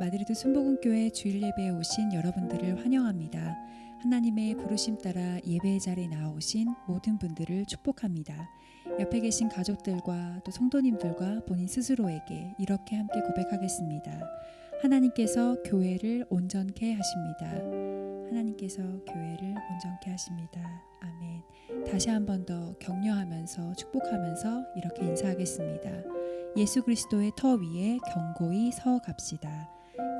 마드리드 순복음교회 주일 예배에 오신 여러분들을 환영합니다. 하나님의 부르심 따라 예배의 자리에 나오신 모든 분들을 축복합니다. 옆에 계신 가족들과 또 성도님들과 본인 스스로에게 이렇게 함께 고백하겠습니다. 하나님께서 교회를 온전케 하십니다. 하나님께서 교회를 온전케 하십니다. 아멘. 다시 한 번 더 격려하면서 축복하면서 이렇게 인사하겠습니다. 예수 그리스도의 터 위에 견고히 서 갑시다.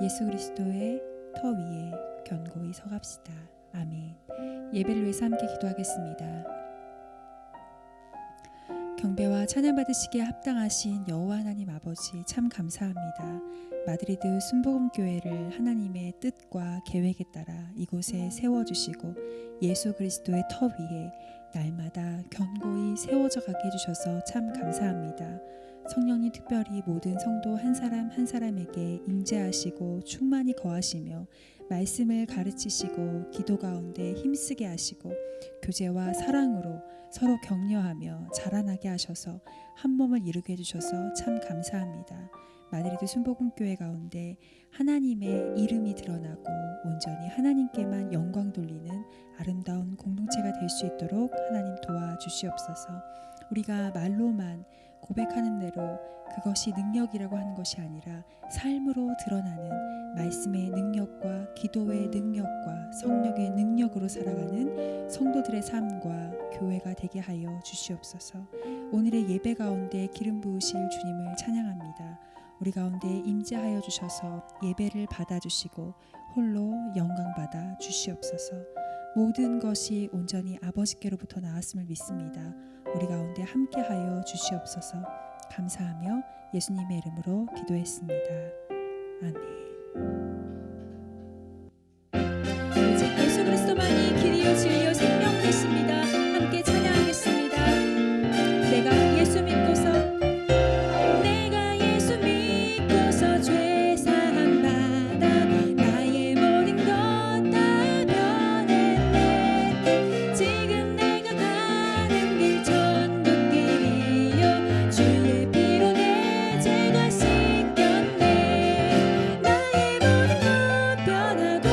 예수 그리스도의 터 위에 견고히 서 갑시다. 아멘. 예배를 위해서 함께 기도하겠습니다. 경배와 찬양 받으시기에 합당하신 여호와 하나님 아버지 참 감사합니다. 마드리드 순복음교회를 하나님의 뜻과 계획에 따라 이곳에 세워주시고 예수 그리스도의 터 위에 날마다 견고히 세워져 가게 해주셔서 참 감사합니다. 성령님 특별히 모든 성도 한 사람 한 사람에게 임재하시고 충만히 거하시며 말씀을 가르치시고 기도 가운데 힘쓰게 하시고 교제와 사랑으로 서로 격려하며 자라나게 하셔서 한 몸을 이루게 해주셔서 참 감사합니다. 마드리드 순복음교회 가운데 하나님의 이름이 드러나고 온전히 하나님께만 영광 돌리는 아름다운 공동체가 될 수 있도록 하나님 도와주시옵소서. 우리가 말로만 고백하는 대로 그것이 능력이라고 하는 것이 아니라 삶으로 드러나는 말씀의 능력과 기도의 능력과 성령의 능력으로 살아가는 성도들의 삶과 교회가 되게 하여 주시옵소서. 오늘의 예배 가운데 기름 부으실 주님을 찬양합니다. 우리 가운데 임재하여 주셔서 예배를 받아주시고 홀로 영광 받아 주시옵소서. 모든 것이 온전히 아버지께로부터 나왔음을 믿습니다. 우리 가운데 함께하여 주시옵소서. 감사하며 예수님의 이름으로 기도했습니다. 아멘. 예수 그리스도만이 길이요 진리요 생명 되십니다. 함께 찬양하겠습니다. 내가 예수 믿고서 죄 사함 받아 나의 모든 것 다 변했네. 지금 내가 가는 길 천국길이요 주의 피로 내 죄가 씻겼네. 나의 모든 것 변하고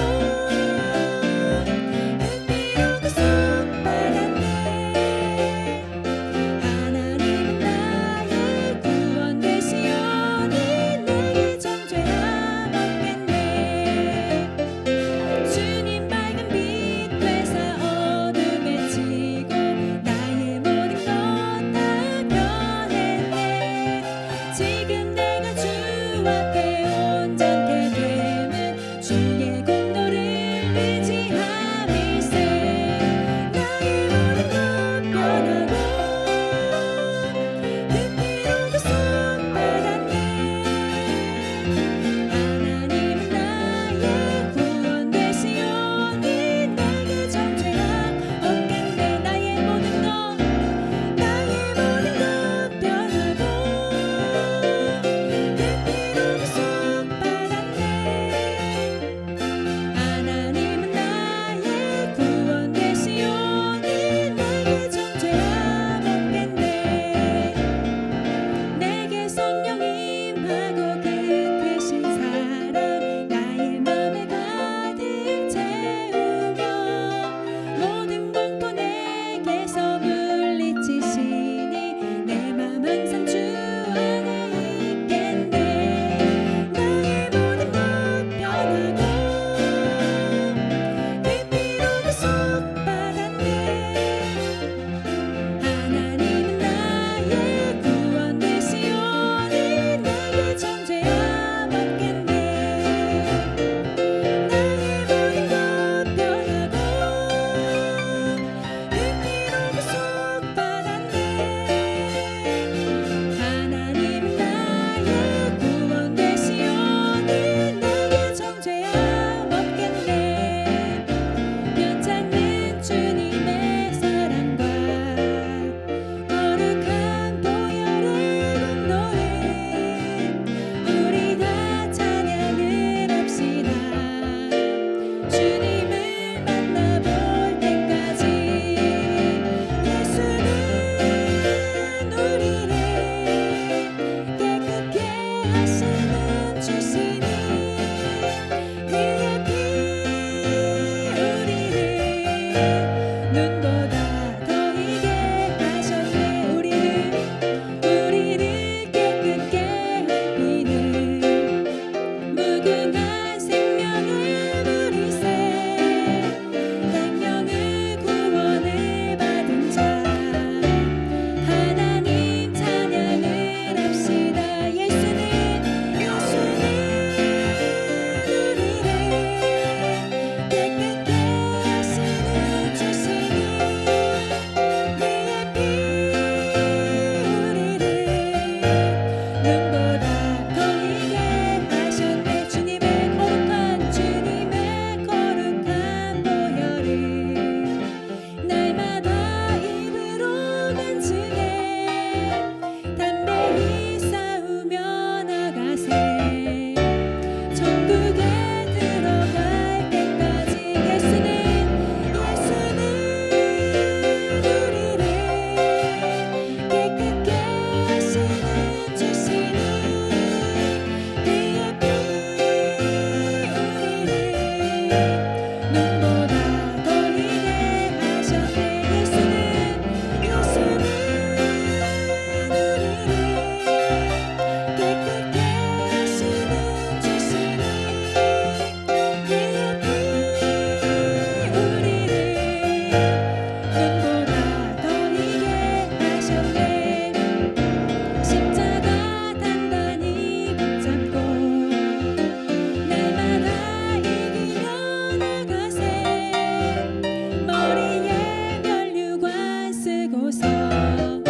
하소서.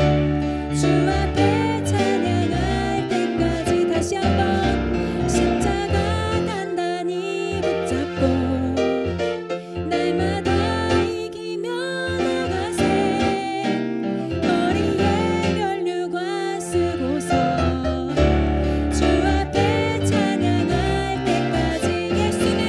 주 앞에 찬양할 때까지 다시 한번 십자가 단단히 붙잡고 날마다 이기며 나가세. 머리에 면류관 쓰고서 주 앞에 찬양할 때까지 예수는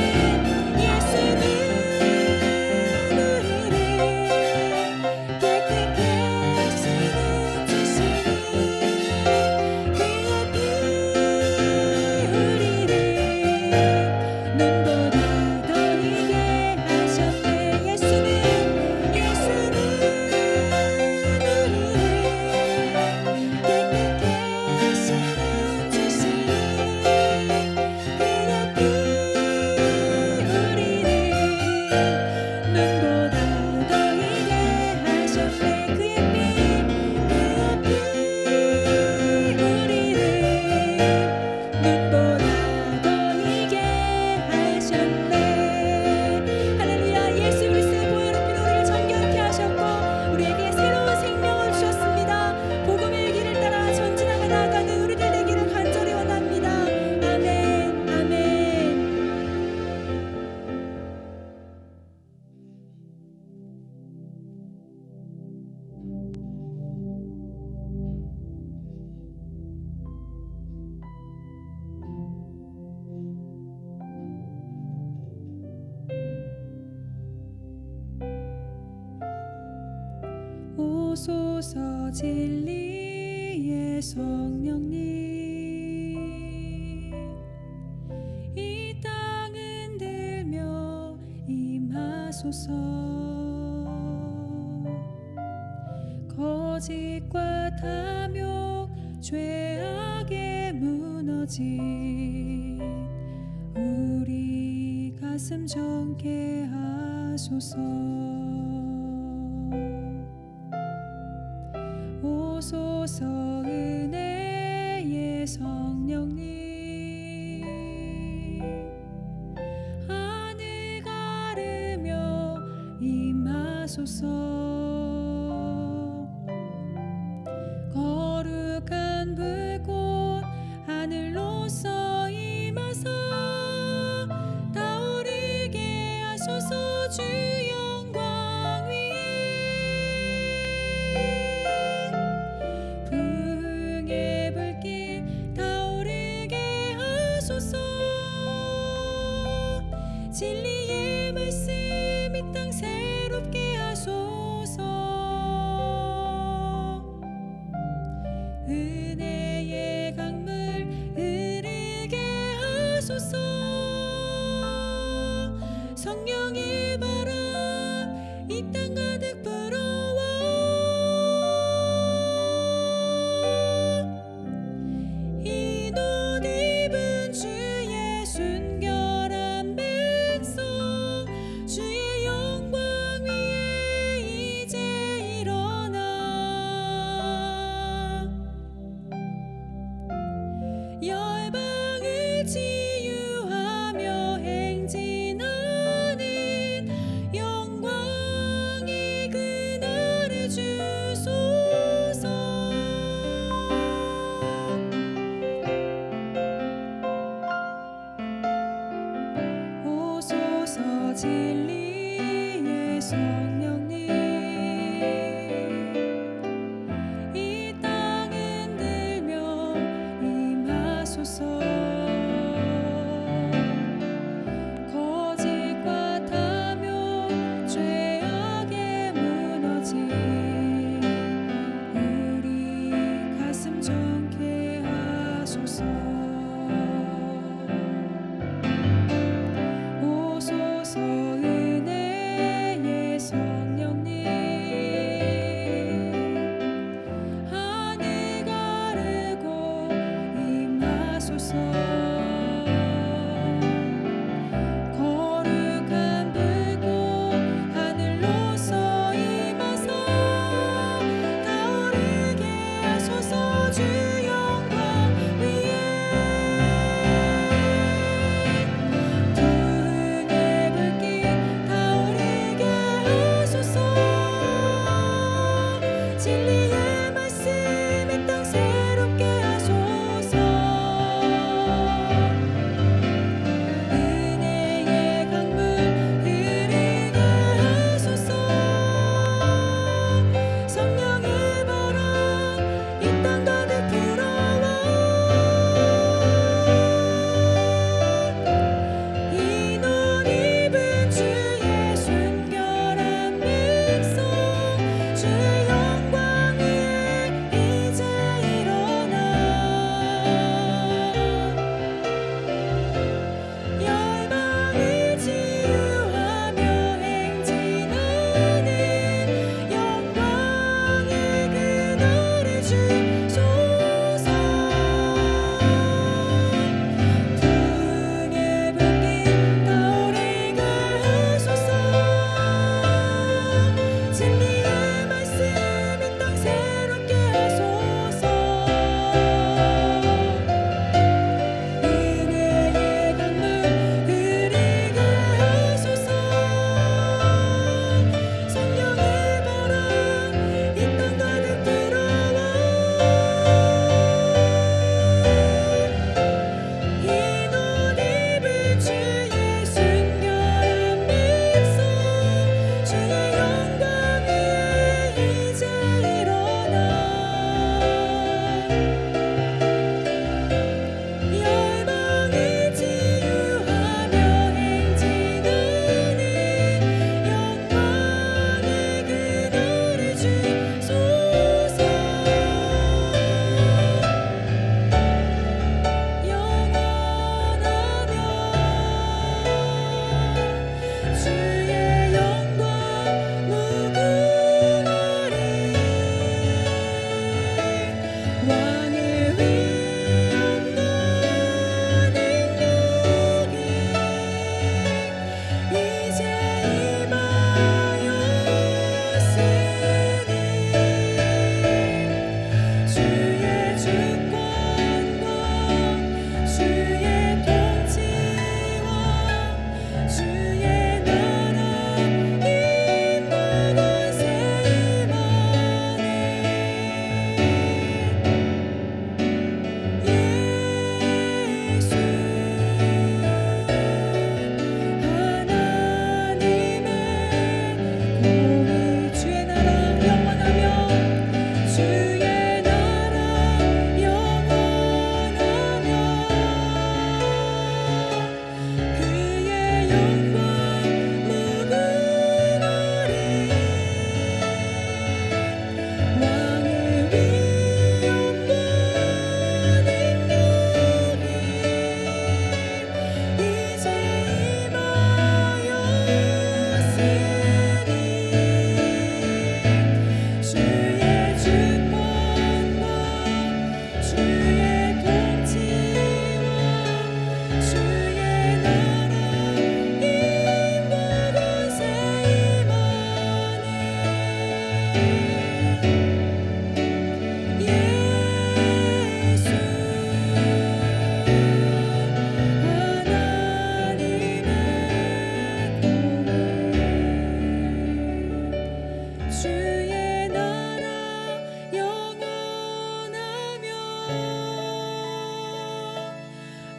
오소서 진리의 성령님, 이 땅 흔들며 임하소서. 거짓과 탐욕 죄악에 무너진 우리 가슴 정케 하소서. 오소서 은혜의 성령님, 하늘 가르며 임하소서. 거룩한 불꽃 하늘로서 임하사 타오르게 하소서. 주 영광 위에 풍의 불길 타오르게 하소서. 진리의 말씀 이 땅 새롭게 하소서. 은혜의 강물 흐르게 하소서. 성령의 바람 이 땅 가득 불어와 이 옷 입은 주의 순결한 백성 주의 영광 위에 이제 일어나 열방을 치유하며 행진하는 영광의 그날을 주소서. 오소서 진리의 성령님, 이 땅 흔들며 임하소서. 거짓과 탐욕 죄악에 무너진 우리 가슴 정케 하소서. 오소서 진리의 말씀 이 땅 새롭게 하소서. 은혜의 강물 흐르게 하소서. 성령의 바람 이 땅 가득 불어와 이 눈 입은 주의 순결한 백성 주의 영광 위에 이제 일어나 열방을 치유하며 행진하는 영광의 그날을 주소서. 풍의 불길 타오르게 하소서. 진리의 말씀 이 땅 새롭게 하소서. 은혜의 강물 흐르게 하소서. 성령의 바람 이 땅 가득 불어와 이 눈 입은 주의 순결한 백성 주의 영광 위에 이제 일어나 열방을 치유하며 행진하는 영광의 그날을 주소서. 영원하며 주의 영광 무궁하리 왕의 위엄과 능력이 이제 임하였으니 주의 주권과 주의 통치와 주의 나라 임무 권세 임하네. 예수 하나님의 공의 주의 나라 영원하며 주의 나라 영원하며 그의 영광 무궁하리 왕의 위엄과 능력이 이제 임하였으니 주의 주권과 주의 통치와 주의 나라 임무 권세 임하네. 예수 하나님의 공의 주의 나라 영원하며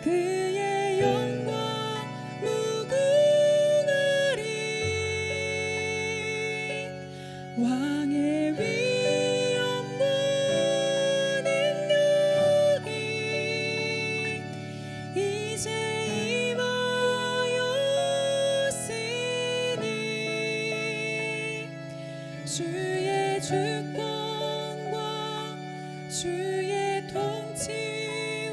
그의 영광 무궁하리 왕의 위엄과 능력이 이제 임하였으니 주의 주권과 주의 통치와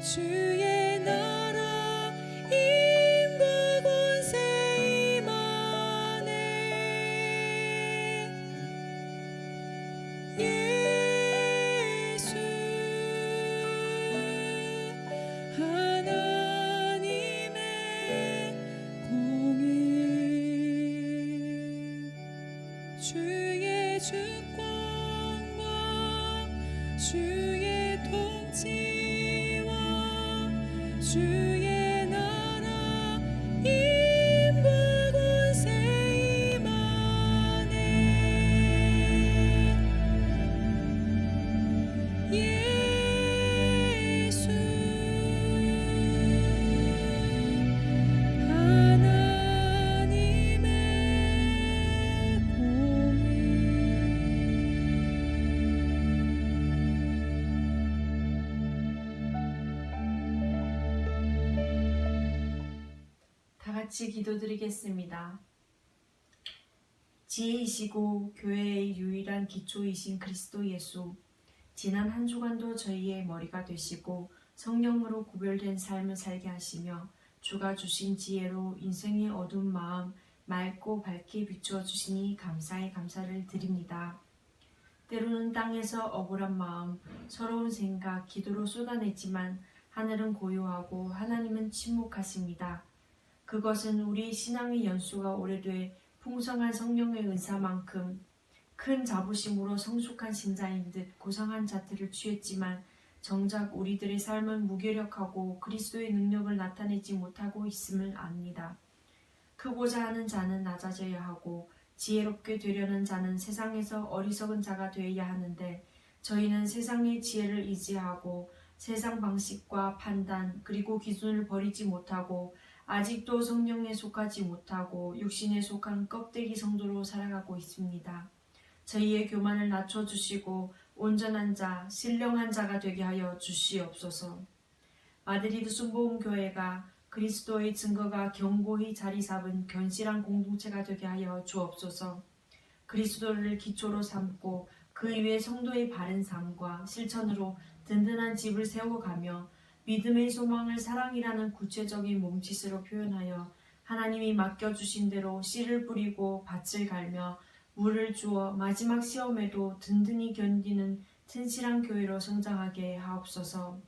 주의 나라 임과 권세 임하네. 예수 하나님의 공의 주의 주권과 주의 통치와 주의 나라 임과 권세 임하네. 같이 기도드리겠습니다. 지혜이시고 교회의 유일한 기초이신 그리스도 예수, 지난 한 주간도 저희의 머리가 되시고 성령으로 구별된 삶을 살게 하시며 주가 주신 지혜로 인생의 어두운 마음 맑고 밝게 비추어 주시니 감사의 감사를 드립니다. 때로는 땅에서 억울한 마음, 서러운 생각, 기도로 쏟아내지만 하늘은 고요하고 하나님은 침묵하십니다. 그것은 우리 신앙의 연수가 오래돼 풍성한 성령의 은사만큼 큰 자부심으로 성숙한 신자인 듯 고상한 자태를 취했지만 정작 우리들의 삶은 무기력하고 그리스도의 능력을 나타내지 못하고 있음을 압니다. 크고자 하는 자는 낮아져야 하고 지혜롭게 되려는 자는 세상에서 어리석은 자가 되어야 하는데 저희는 세상의 지혜를 의지하고 세상 방식과 판단 그리고 기준을 버리지 못하고 아직도 성령에 속하지 못하고 육신에 속한 껍데기 성도로 살아가고 있습니다. 저희의 교만을 낮춰주시고 온전한 자, 신령한 자가 되게 하여 주시옵소서. 마드리드 순복음교회가 그리스도의 증거가 견고히 자리 잡은 견실한 공동체가 되게 하여 주옵소서. 그리스도를 기초로 삼고 그 위에 성도의 바른 삶과 실천으로 든든한 집을 세워가며 믿음의 소망을 사랑이라는 구체적인 몸짓으로 표현하여 하나님이 맡겨주신 대로 씨를 뿌리고 밭을 갈며 물을 주어 마지막 시험에도 든든히 견디는 튼실한 교회로 성장하게 하옵소서.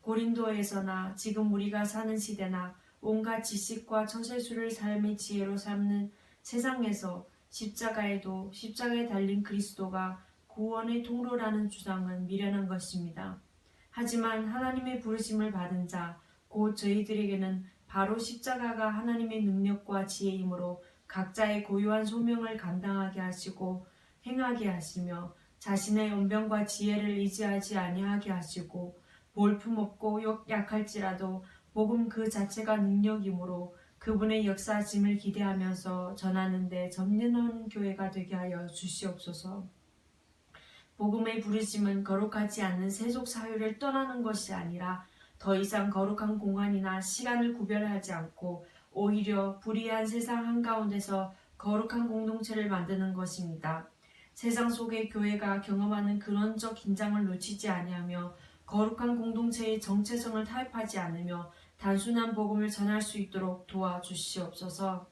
고린도에서나 지금 우리가 사는 시대나 온갖 지식과 처세술을 삶의 지혜로 삼는 세상에서 십자가에도 십자가에 달린 그리스도가 구원의 통로라는 주장은 미련한 것입니다. 하지만 하나님의 부르심을 받은 자, 곧 저희들에게는 바로 십자가가 하나님의 능력과 지혜이므로 각자의 고유한 소명을 감당하게 하시고 행하게 하시며 자신의 언변과 지혜를 의지하지 아니하게 하시고 볼품없고 약할지라도 복음 그 자체가 능력이므로 그분의 역사하심을 기대하면서 전하는 데 전념하는 교회가 되게 하여 주시옵소서. 복음의 부르심은 거룩하지 않는 세속 사회를 떠나는 것이 아니라 더 이상 거룩한 공간이나 시간을 구별하지 않고 오히려 불의한 세상 한가운데서 거룩한 공동체를 만드는 것입니다. 세상 속의 교회가 경험하는 근원적 긴장을 놓치지 아니하며 거룩한 공동체의 정체성을 타협하지 않으며 단순한 복음을 전할 수 있도록 도와주시옵소서.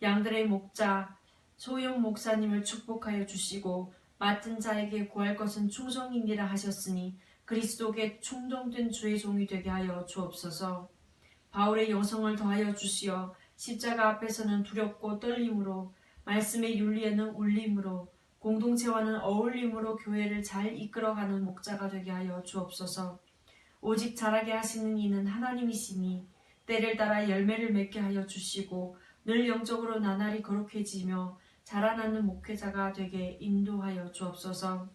양들의 목자 소영 목사님을 축복하여 주시고 맡은 자에게 구할 것은 충성이니라 하셨으니 그리스도께 충동된 주의 종이 되게 하여 주옵소서. 바울의 영성을 더하여 주시어 십자가 앞에서는 두렵고 떨림으로 말씀의 윤리에는 울림으로 공동체와는 어울림으로 교회를 잘 이끌어가는 목자가 되게 하여 주옵소서. 오직 자라게 하시는 이는 하나님이시니 때를 따라 열매를 맺게 하여 주시고 늘 영적으로 나날이 거룩해지며 자라나는 목회자가 되게 인도하여 주옵소서.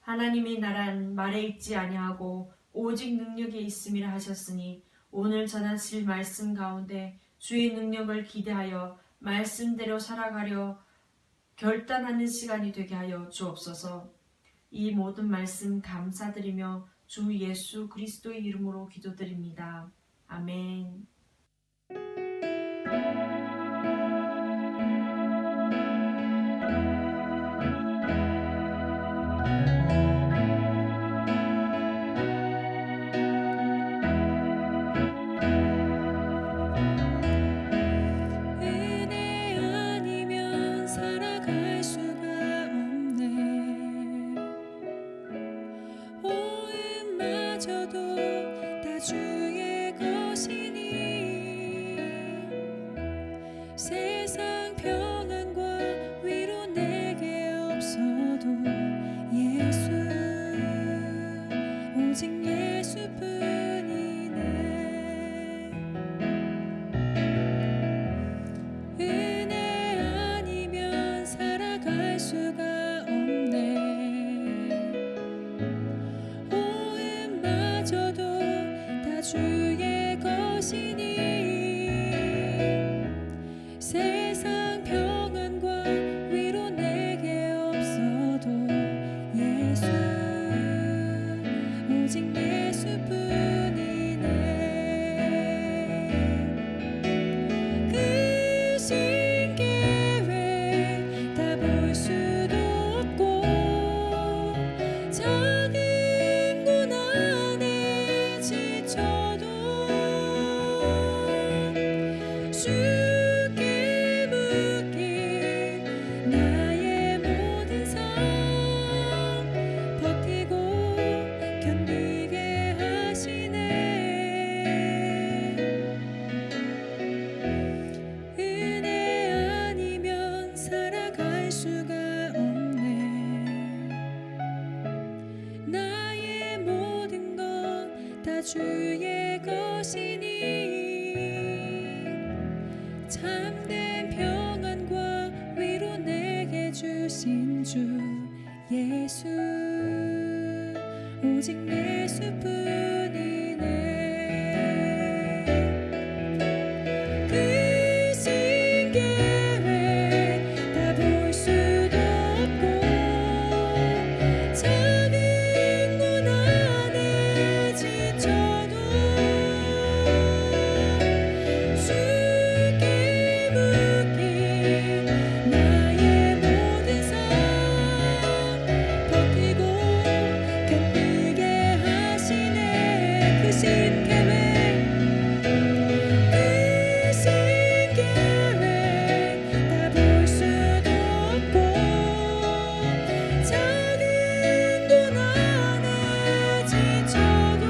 하나님의 나라는 말에 있지 아니하고 오직 능력에 있음이라 하셨으니 오늘 전하실 말씀 가운데 주의 능력을 기대하여 말씀대로 살아가려 결단하는 시간이 되게 하여 주옵소서. 이 모든 말씀 감사드리며 주 예수 그리스도의 이름으로 기도드립니다. 아멘. 세상 평안과 위로 내게 없어도 예수 오직 예수뿐이네. 은혜 아니면 살아갈 수가 없네. 오음마저도 다 주의 것이니 세상 주의 것이니 참된 평안과 위로 내게 주신 주 예수 오직 예수뿐이네. 그 신계획 다 볼 수도 없고 작은 문 안에 지쳐도 주께 묻기 나의 모든 삶 버티고 견디게 하시네. 그 신계획 다 볼 수도 없고 작은 돈 안에 지쳐도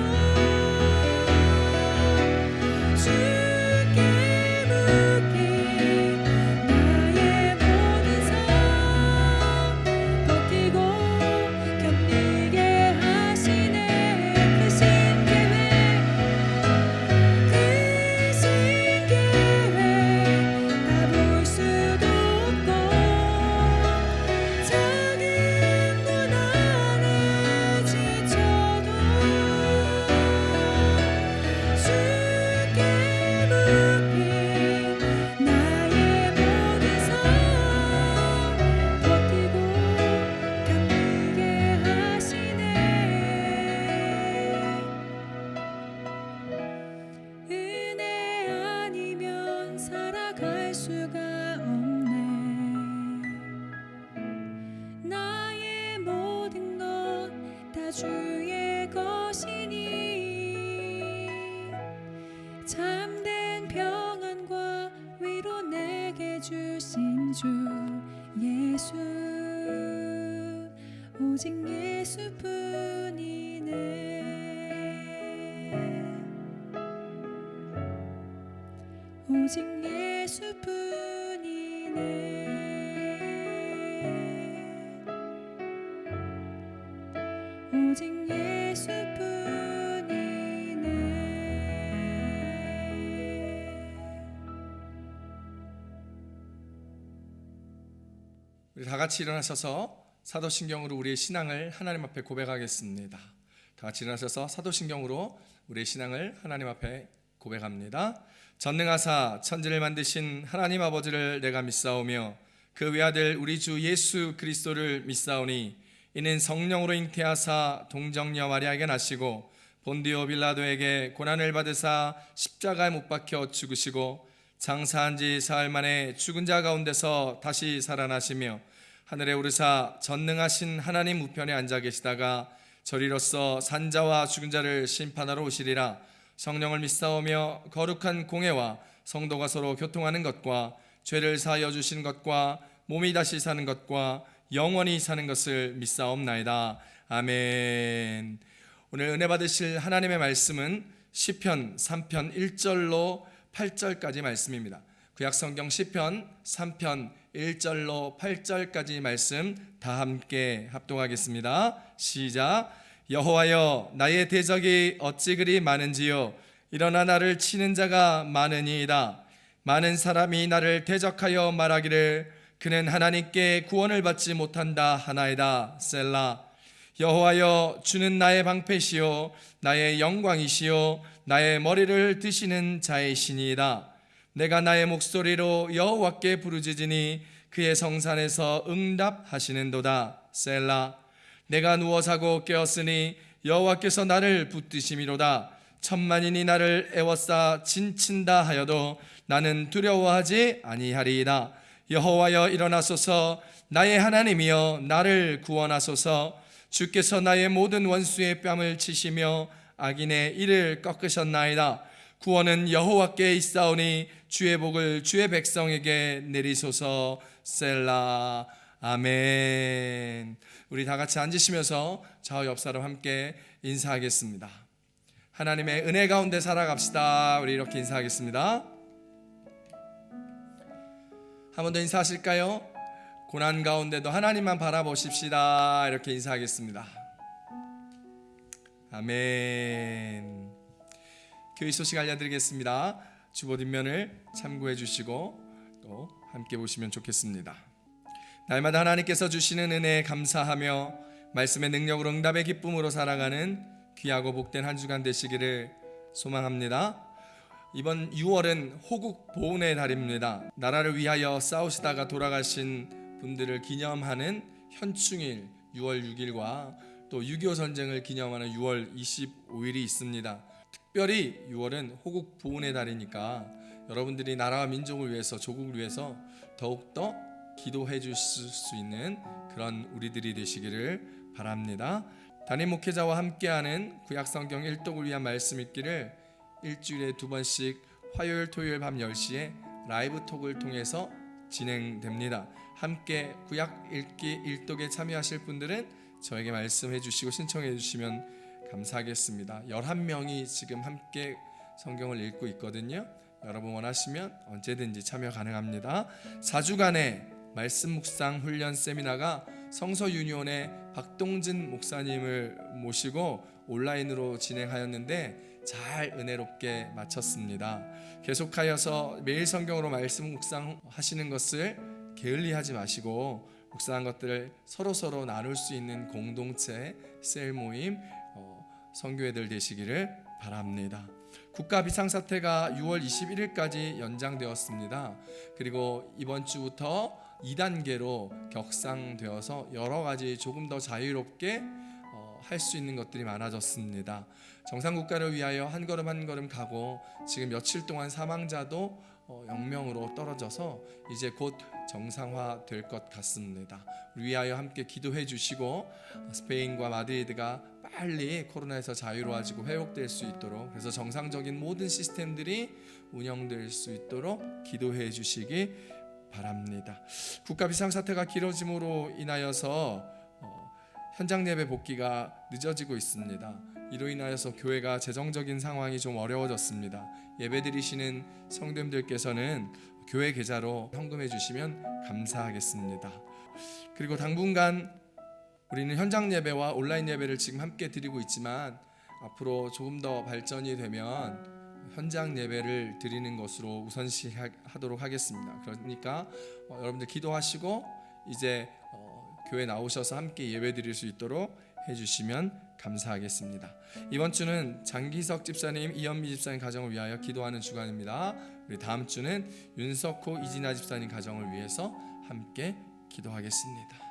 주께 묻기 나의 모든 삶 버티고 견디게 하시네. 그 신계획 다 볼 수도 없고 작은 문 안에 지쳐도 주께 묻기 나의 모든 삶 버티고 견디게 하시네. 은혜 아니면 살아갈 수가 없네. 나의 모든 것 다 주의 것이니 참된 평안과 위로 내게 주신 주 예수 오직 예수뿐이네. 오직 예수뿐이네. 오직 예수뿐이네. 우리 다 같이 일어나셔서 사도신경으로 우리의 신앙을 하나님 앞에 고백하겠습니다. 다 같이 일어나셔서 사도신경으로 우리의 신앙을 하나님 앞에 고백합니다. 전능하사 천지를 만드신 하나님 아버지를 내가 믿사오며 그 외아들 우리 주 예수 그리스도를 믿사오니 이는 성령으로 잉태하사 동정녀 마리아에게 나시고 본디오 빌라도에게 고난을 받으사 십자가에 못 박혀 죽으시고 장사한 지 사흘 만에 죽은 자 가운데서 다시 살아나시며 하늘에 오르사 전능하신 하나님 우편에 앉아 계시다가 저리로서 산자와 죽은 자를 심판하러 오시리라. 성령을 믿사오며 거룩한 공회와 성도가 서로 교통하는 것과 죄를 사하여 주신 것과 몸이 다시 사는 것과 영원히 사는 것을 믿사옵나이다. 아멘. 오늘 은혜 받으실 하나님의 말씀은 시편 3편 1절로 8절까지 말씀입니다. 구약성경 시편 3편 1절로 8절까지 말씀 다 함께 합독하겠습니다. 시작. 여호와여 나의 대적이 어찌 그리 많은지요. 일어나 나를 치는 자가 많으니이다. 많은 사람이 나를 대적하여 말하기를 그는 하나님께 구원을 받지 못한다 하나이다. 셀라. 여호와여 주는 나의 방패시요 나의 영광이시요 나의 머리를 드시는 자이시니이다. 내가 나의 목소리로 여호와께 부르짖으니 그의 성산에서 응답하시는도다. 셀라. 내가 누워 자고 깨었으니 여호와께서 나를 붙드심이로다. 천만인이 나를 애워싸 진친다 하여도 나는 두려워하지 아니하리이다. 여호와여 일어나소서. 나의 하나님이여 나를 구원하소서. 주께서 나의 모든 원수의 뺨을 치시며 악인의 이를 꺾으셨나이다. 구원은 여호와께 있사오니 주의 복을 주의 백성에게 내리소서. 셀라. 아멘. 우리 다 같이 앉으시면서 좌우 옆 사람 함께 인사하겠습니다. 하나님의 은혜 가운데 살아갑시다. 우리 이렇게 인사하겠습니다. 한 번 더 인사하실까요? 고난 가운데도 하나님만 바라보십시다. 이렇게 인사하겠습니다. 아멘. 교회 소식 알려드리겠습니다. 주보 뒷면을 참고해 주시고 또 함께 보시면 좋겠습니다. 날마다 하나님께서 주시는 은혜에 감사하며 말씀의 능력으로 응답의 기쁨으로 살아가는 귀하고 복된 한 주간 되시기를 소망합니다. 이번 6월은 호국 보훈의 달입니다. 나라를 위하여 싸우시다가 돌아가신 분들을 기념하는 현충일 6월 6일과 또 6.25 전쟁을 기념하는 6월 25일이 있습니다. 특별히 6월은 호국 보훈의 달이니까 여러분들이 나라와 민족을 위해서, 조국을 위해서 더욱더 기도해 주실 수 있는 그런 우리들이 되시기를 바랍니다. 담임 목회자와 함께하는 구약성경 일독을 위한 말씀 읽기를 일주일에 2번씩 화요일, 토요일 밤 10시에 라이브 톡을 통해서 진행됩니다. 함께 구약 읽기 일독에 참여하실 분들은 저에게 말씀해 주시고 신청해 주시면 감사하겠습니다. 11명이 지금 함께 성경을 읽고 있거든요. 여러분 원하시면 언제든지 참여 가능합니다. 4주간의 말씀 묵상 훈련 세미나가 성서유니온의 박동진 목사님을 모시고 온라인으로 진행하였는데 잘 은혜롭게 마쳤습니다. 계속하여서 매일 성경으로 말씀 묵상하시는 것을 게을리하지 마시고 묵상한 것들을 서로 나눌 수 있는 공동체 셀 모임 선교회들 되시기를 바랍니다. 국가 비상사태가 6월 21일까지 연장되었습니다. 그리고 이번 주부터 2단계로 격상되어서 여러 가지 조금 더 자유롭게 할 수 있는 것들이 많아졌습니다. 정상국가를 위하여 한 걸음 한 걸음 가고 지금 며칠 동안 사망자도 0명으로 떨어져서 이제 곧 정상화 될 것 같습니다. 우리 위하여 함께 기도해 주시고 스페인과 마드리드가 빨리 코로나에서 자유로워지고 회복될 수 있도록, 그래서 정상적인 모든 시스템들이 운영될 수 있도록 기도해 주시기 바랍니다. 국가 비상사태가 길어짐으로 인하여서 현장 예배 복귀가 늦어지고 있습니다. 이로 인하여서 교회가 재정적인 상황이 좀 어려워졌습니다. 예배 드리시는 성도님들께서는 교회 계좌로 헌금해 주시면 감사하겠습니다. 그리고 당분간 우리는 현장 예배와 온라인 예배를 지금 함께 드리고 있지만 앞으로 조금 더 발전이 되면 현장 예배를 드리는 것으로 우선시하도록 하겠습니다. 그러니까 여러분들 기도하시고 이제 교회 나오셔서 함께 예배 드릴 수 있도록 해주시면 감사하겠습니다. 이번 주는 장기석 집사님, 이현미 집사님 가정을 위하여 기도하는 주간입니다. 우리 다음 주는 윤석호, 이진아 집사님 가정을 위해서 함께 기도하겠습니다.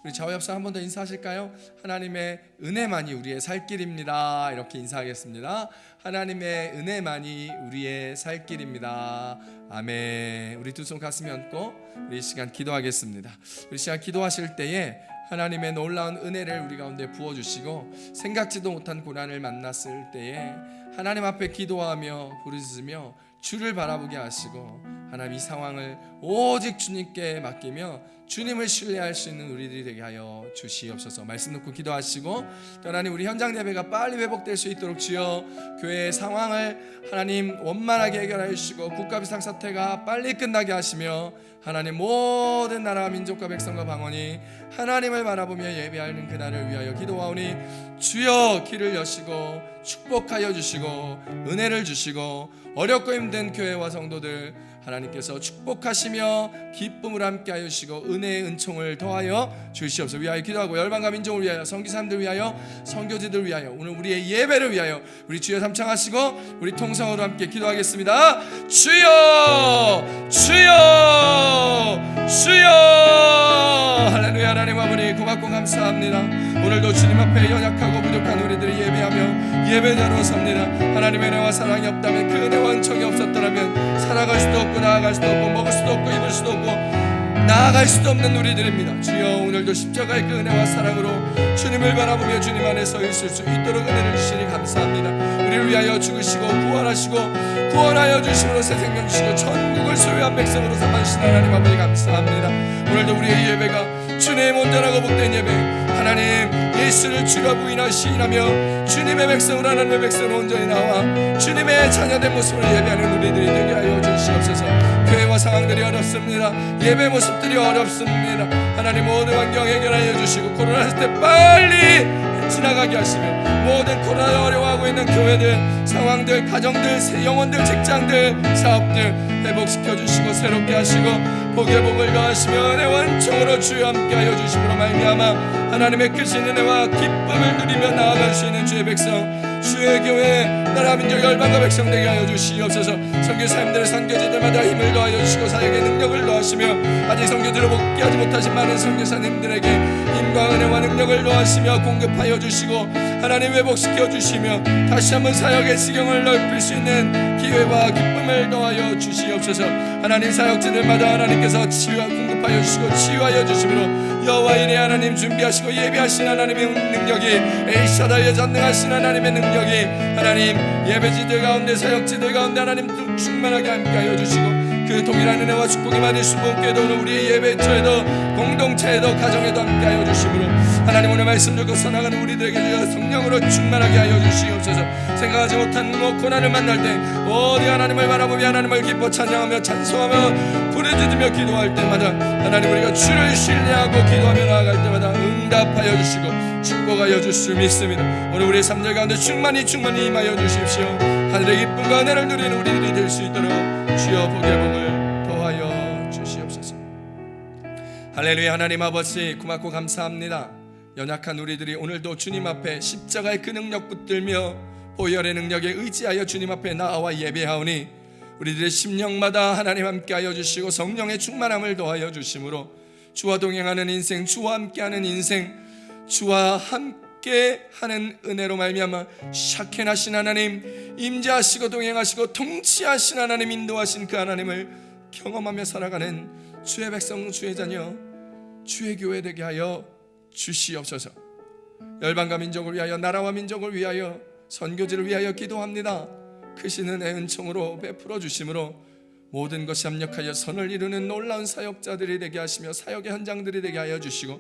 우리 좌우 옆사 한 번 더 인사하실까요? 하나님의 은혜만이 우리의 살 길입니다. 이렇게 인사하겠습니다. 하나님의 은혜만이 우리의 살 길입니다. 아멘. 우리 두 손 가슴에 얹고 우리 이 시간 기도하겠습니다. 우리 시간 기도하실 때에 하나님의 놀라운 은혜를 우리 가운데 부어주시고 생각지도 못한 고난을 만났을 때에 하나님 앞에 기도하며 부르짖으며 주를 바라보게 하시고 하나님 이 상황을 오직 주님께 맡기며 주님을 신뢰할 수 있는 우리들이 되게 하여 주시옵소서. 말씀 놓고 기도하시고 하나님 우리 현장 예배가 빨리 회복될 수 있도록 주여 교회의 상황을 하나님 원만하게 해결하여 주시고 국가 비상사태가 빨리 끝나게 하시며 하나님 모든 나라와 민족과 백성과 방언이 하나님을 바라보며 예배하는 그날을 위하여 기도하오니 주여 길을 여시고 축복하여 주시고 은혜를 주시고 어렵고 힘든 교회와 성도들 하나님께서 축복하시며 기쁨을 함께하여 주시고 은혜의 은총을 더하여 주시옵소서. 위하여 기도하고 열방과 민족을 위하여 선교사님들 위하여 선교지들 위하여 오늘 우리의 예배를 위하여 우리 주여 삼창하시고 우리 통성으로 함께 기도하겠습니다. 주여 주여 주여 할렐루야. 하나님 아버지 고맙고 감사합니다. 오늘도 주님 앞에 연약하고 부족한 우리들이 예배하며 예배자로 섭니다. 하나님의 은혜와 사랑이 없다면 그 은혜와 은총이 없었더라면 살아갈 수도 없고 나아갈 수도 없고 먹을 수도 없고 입을 수도 없고 나아갈 수도 없는 우리들입니다. 주여 오늘도 십자가의 그 은혜와 사랑으로 주님을 바라보며 주님 안에 서 있을 수 있도록 은혜를 주시니 감사합니다. 우리를 위하여 죽으시고 구원하시고 구원하여 주심으로 새 생명 주시고 천국을 소유한 백성으로 삼아주신 하나님 아버지 감사합니다. 오늘도 우리의 예배가 주님 온전하고 복된 예배 하나님 예수를 주라 부인하여 시인하며 주님의 백성으로 하나님의 백성으로 온전히 나와 주님의 자녀된 모습을 예배하는 우리들이 되게 하여 주시옵소서. 교회와 상황들이 어렵습니다. 예배 모습들이 어렵습니다. 하나님 모든 환경 해결하여 주시고 코로나 시대 빨리 지나가게 하시며 모든 코로나 어려워하고 있는 교회들, 상황들, 가정들, 영혼들, 직장들, 사업들 회복시켜 주시고 새롭게 하시고 복에 복을 더하시며 은혜와 은총으로 주여 함께하여 주심으로 말미암아 하나님의 크신 은혜와 기쁨을 누리며 나아갈 수 있는 주의 백성, 주의 교회, 나라 민족 열방과 백성 되게 하여 주시옵소서. 선교사님들, 선교지들마다 힘을 더하여 주시고 사역의 능력을 더하시며 아직 선교지로 복귀하지 못하신 많은 선교사님들에게 힘과 은혜와 능력을 더하시며 공급하여 주시고 하나님 회복시켜 주시며 다시 한번 사역의 지경을 넓힐 수 있는 기회와 기쁨을 더하여 주시옵소서. 하나님 사역지들마다 하나님께서 치유와 공급하여 주시고 치유하여 주심으로 여호와 이레 하나님 준비하시고 예비하신 하나님의 능력이, 엘샤다이의 전능하신 하나님의 능력이 하나님 예배지들 가운데, 사역지들 가운데 하나님 충만하게 함께하여 주시고 그 동일한 은혜와 축복이 많이 수분께도 우리의 예배처에도 공동체에도 가정에도 함께하여 주시므로 하나님 오늘 말씀 듣고 써나가는 우리들에게 주여 성령으로 충만하게 하여 주시옵소서. 생각하지 못한 고난을 만날 때 어디 하나님을 바라보며 하나님을 기뻐 찬양하며 찬송하며 부르짖으며 기도할 때마다 하나님 우리가 주를 신뢰하고 기도하며 나아갈 때마다 응답하여 주시고 축복하여 주실 줄 믿습니다. 오늘 우리의 삶들 가운데 충만히 임하여 주십시오. 하늘의 기쁨과 은혜를 누리는 우리들이 될 수 있도록 주여 복의 복을 더하여 주시옵소서. 할렐루야. 하나님 아버지 고맙고 감사합니다. 연약한 우리들이 오늘도 주님 앞에 십자가의 그 능력 붙들며 보혈의 능력에 의지하여 주님 앞에 나와 예배하오니 우리들의 심령마다 하나님 함께하여 주시고 성령의 충만함을 더하여 주심으로 주와 동행하는 인생, 주와 함께하는 인생, 주와 함께하는 은혜로 말미암아 샤켄하신 하나님, 임재하시고 동행하시고 통치하신 하나님, 인도하신 그 하나님을 경험하며 살아가는 주의 백성, 주의 자녀, 주의 교회 되게 하여 주시옵소서. 열방과 민족을 위하여, 나라와 민족을 위하여, 선교지를 위하여 기도합니다. 크신 은혜 은총으로 베풀어 주심으로 모든 것이 합력하여 선을 이루는 놀라운 사역자들이 되게 하시며 사역의 현장들이 되게 하여 주시고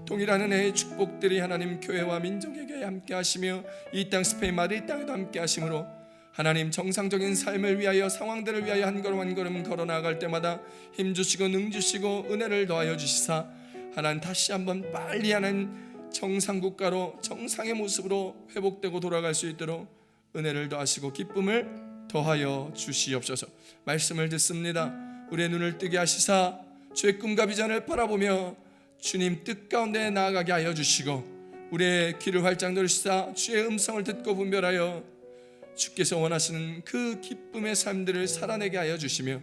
동일한 은혜의 축복들이 하나님 교회와 민족에게 함께 하시며 이 땅 스페인 마드리드 땅에도 함께 하심으로 하나님 정상적인 삶을 위하여, 상황들을 위하여 한 걸음 한 걸음 걸어 나아갈 때마다 힘 주시고 능 주시고 은혜를 더하여 주시사 하나님 다시 한번 빨리 하는 정상 국가로 정상의 모습으로 회복되고 돌아갈 수 있도록 은혜를 더하시고 기쁨을 더하여 주시옵소서. 말씀을 듣습니다. 우리의 눈을 뜨게 하시사 주의 꿈과 비전을 바라보며 주님 뜻 가운데 나아가게 하여 주시고 우리의 귀를 활짝 열으시사 주의 음성을 듣고 분별하여 주께서 원하시는 그 기쁨의 삶들을 살아내게 하여 주시며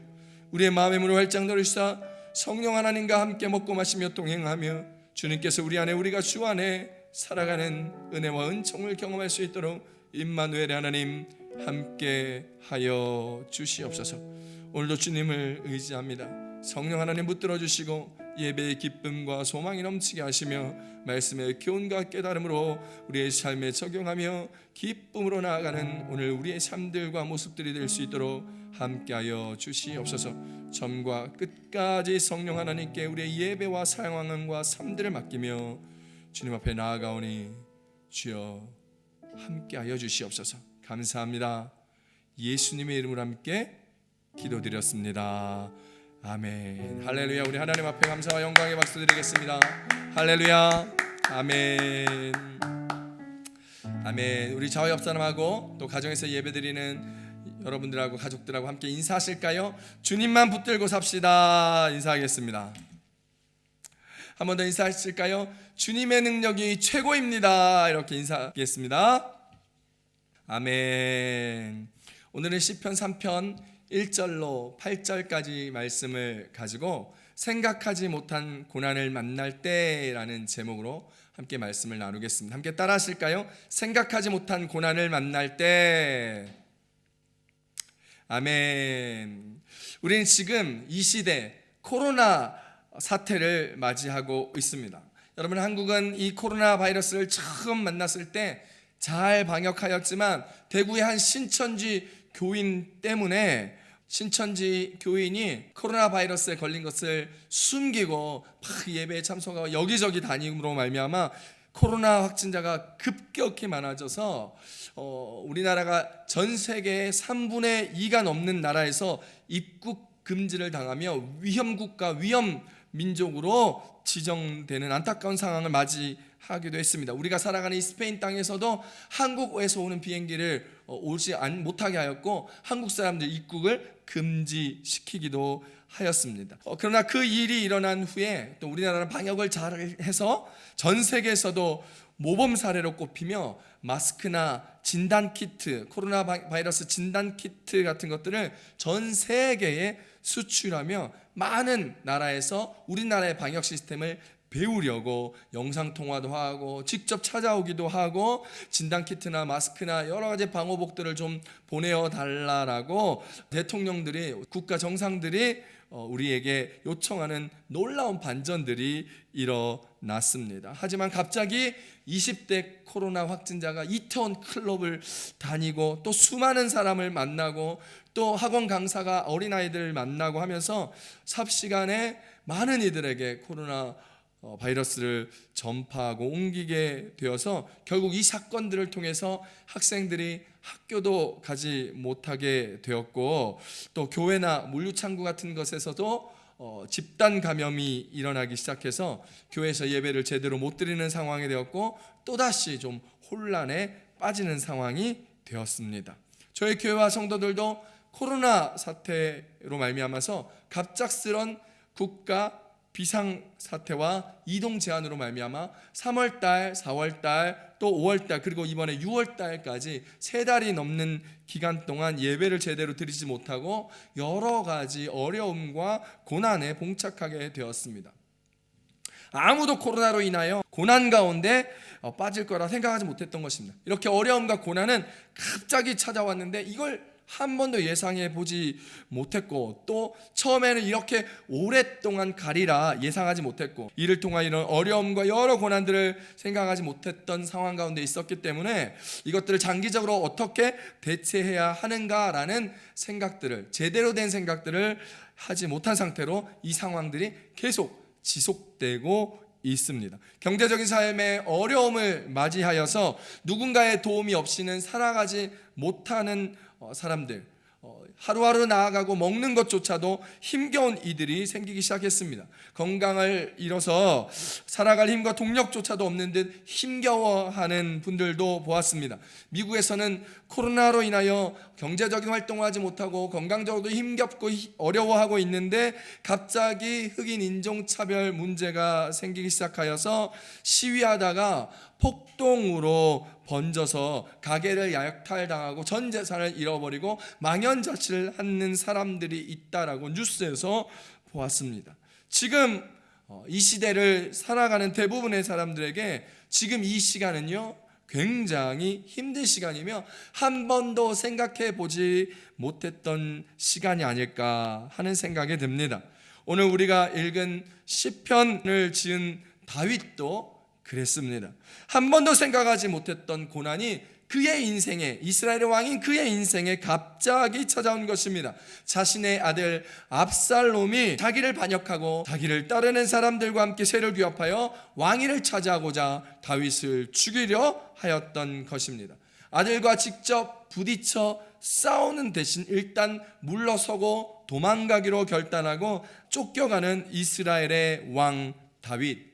우리의 마음의 문을 활짝 열으시사 성령 하나님과 함께 먹고 마시며 동행하며 주님께서 우리 안에, 우리가 주 안에 살아가는 은혜와 은총을 경험할 수 있도록 임마누엘의 하나님 함께 하여 주시옵소서. 오늘도 주님을 의지합니다. 성령 하나님 붙들어 주시고 예배의 기쁨과 소망이 넘치게 하시며 말씀의 교훈과 깨달음으로 우리의 삶에 적용하며 기쁨으로 나아가는 오늘 우리의 삶들과 모습들이 될 수 있도록 함께하여 주시옵소서. 처음과 끝까지 성령 하나님께 우리의 예배와 상황과 삶들을 맡기며 주님 앞에 나아가오니 주여 함께하여 주시옵소서. 감사합니다. 예수님의 이름으로 함께 기도드렸습니다. 아멘. 할렐루야. 우리 하나님 앞에 감사와 영광의 박수 드리겠습니다. 할렐루야. 아멘. 아멘. 우리 좌우 옆 사람하고 또 가정에서 예배드리는 여러분들하고 가족들하고 함께 인사하실까요? 주님만 붙들고 삽시다. 인사하겠습니다. 한 번 더 인사하실까요? 주님의 능력이 최고입니다. 이렇게 인사하겠습니다. 아멘. 오늘은 시편 3편 1절로 8절까지 말씀을 가지고 생각하지 못한 고난을 만날 때라는 제목으로 함께 말씀을 나누겠습니다. 함께 따라 하실까요? 생각하지 못한 고난을 만날 때. 아멘. 우리는 지금 이 시대 코로나 사태를 맞이하고 있습니다. 여러분, 한국은 이 코로나 바이러스를 처음 만났을 때 잘 방역하였지만 대구의 한 신천지 교인 때문에 신천지 교인이 코로나 바이러스에 걸린 것을 숨기고 막 예배에 참석하고 여기저기 다니므로 말미암아 코로나 확진자가 급격히 많아져서 우리나라가 전 세계의 3분의 2가 넘는 나라에서 입국 금지를 당하며 위험국가, 위험 민족으로 지정되는 안타까운 상황을 맞이하고 하기도 했습니다. 우리가 살아가는 이 스페인 땅에서도 한국에서 오는 비행기를 오지 못하게 하였고 한국 사람들 입국을 금지시키기도 하였습니다. 그러나 그 일이 일어난 후에 또 우리나라는 방역을 잘해서 전 세계에서도 모범 사례로 꼽히며 마스크나 진단키트, 코로나 바이러스 진단키트 같은 것들을 전 세계에 수출하며 많은 나라에서 우리나라의 방역 시스템을 배우려고 영상통화도 하고 직접 찾아오기도 하고 진단키트나 마스크나 여러 가지 방호복들을 좀 보내어 달라라고 대통령들이, 국가 정상들이 우리에게 요청하는 놀라운 반전들이 일어났습니다. 하지만 갑자기 20대 코로나 확진자가 이태원 클럽을 다니고 또 수많은 사람을 만나고 또 학원 강사가 어린아이들을 만나고 하면서 삽시간에 많은 이들에게 코로나 바이러스를 전파하고 옮기게 되어서 결국 이 사건들을 통해서 학생들이 학교도 가지 못하게 되었고 또 교회나 물류창고 같은 것에서도 집단 감염이 일어나기 시작해서 교회에서 예배를 제대로 못 드리는 상황이 되었고 또다시 좀 혼란에 빠지는 상황이 되었습니다. 저희 교회와 성도들도 코로나 사태로 말미암아서 갑작스런 국가 비상사태와 이동 제한으로 말미암아 3월달, 4월달, 또 5월달 그리고 이번에 6월달까지 3달이 넘는 기간 동안 예배를 제대로 드리지 못하고 여러 가지 어려움과 고난에 봉착하게 되었습니다. 아무도 코로나로 인하여 고난 가운데 빠질 거라 생각하지 못했던 것입니다. 이렇게 어려움과 고난은 갑자기 찾아왔는데 이걸 한 번도 예상해 보지 못했고 또 처음에는 이렇게 오랫동안 가리라 예상하지 못했고 이를 통한 이런 어려움과 여러 고난들을 생각하지 못했던 상황 가운데 있었기 때문에 이것들을 장기적으로 어떻게 대체해야 하는가라는 생각들을, 제대로 된 생각들을 하지 못한 상태로 이 상황들이 계속 지속되고 있습니다. 경제적인 삶의 어려움을 맞이하여서 누군가의 도움이 없이는 살아가지 못하는 사람들, 하루하루 나아가고 먹는 것조차도 힘겨운 이들이 생기기 시작했습니다. 건강을 잃어서 살아갈 힘과 동력조차도 없는 듯 힘겨워하는 분들도 보았습니다. 미국에서는 코로나로 인하여 경제적인 활동을 하지 못하고 건강적으로도 힘겹고 어려워하고 있는데 갑자기 흑인 인종차별 문제가 생기기 시작하여서 시위하다가 폭동으로 번져서 가게를 약탈당하고 전 재산을 잃어버리고 망연자실을 하는 사람들이 있다라고 뉴스에서 보았습니다. 지금 이 시대를 살아가는 대부분의 사람들에게 지금 이 시간은요 굉장히 힘든 시간이며 한 번도 생각해 보지 못했던 시간이 아닐까 하는 생각이 듭니다. 오늘 우리가 읽은 시편을 지은 다윗도 그랬습니다. 한 번도 생각하지 못했던 고난이 그의 인생에, 이스라엘의 왕인 그의 인생에 갑자기 찾아온 것입니다. 자신의 아들 압살롬이 자기를 반역하고 자기를 따르는 사람들과 함께 세를 규합하여 왕위를 차지하고자 다윗을 죽이려 하였던 것입니다. 아들과 직접 부딪혀 싸우는 대신 일단 물러서고 도망가기로 결단하고 쫓겨가는 이스라엘의 왕 다윗.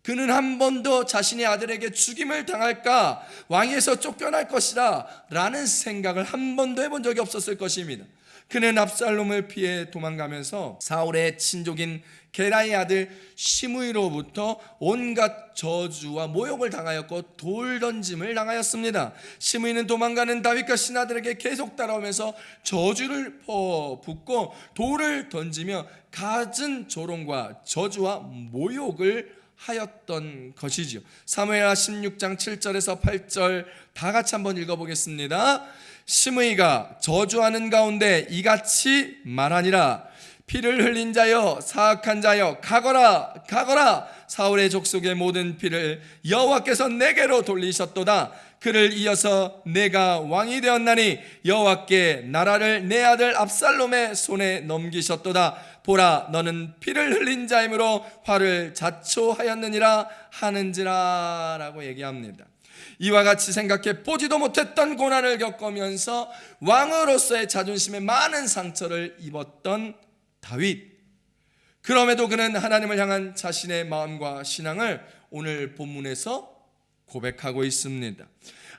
그는 한 번도 자신의 아들에게 죽임을 당할까, 왕위에서 쫓겨날 것이라 라는 생각을 한 번도 해본 적이 없었을 것입니다. 그는 압살롬을 피해 도망가면서 사울의 친족인 게라의 아들 시므이로부터 온갖 저주와 모욕을 당하였고 돌 던짐을 당하였습니다. 시므이는 도망가는 다윗과 신하들에게 계속 따라오면서 저주를 퍼붓고 돌을 던지며 갖은 조롱과 저주와 모욕을 하였던 것이지요. 사무엘하 16장 7절에서 8절 다 같이 한번 읽어보겠습니다. 시므이가 저주하는 가운데 이같이 말하니라. 피를 흘린 자여, 사악한 자여, 가거라 가거라. 사울의 족속의 모든 피를 여호와께서 내게로 돌리셨도다. 그를 이어서 내가 왕이 되었나니 여호와께 나라를 내 아들 압살롬의 손에 넘기셨도다. 보라, 너는 피를 흘린 자이므로 화를 자초하였느니라 하는지라 라고 얘기합니다. 이와 같이 생각해 보지도 못했던 고난을 겪으면서 왕으로서의 자존심에 많은 상처를 입었던 다윗. 그럼에도 그는 하나님을 향한 자신의 마음과 신앙을 오늘 본문에서 고백하고 있습니다.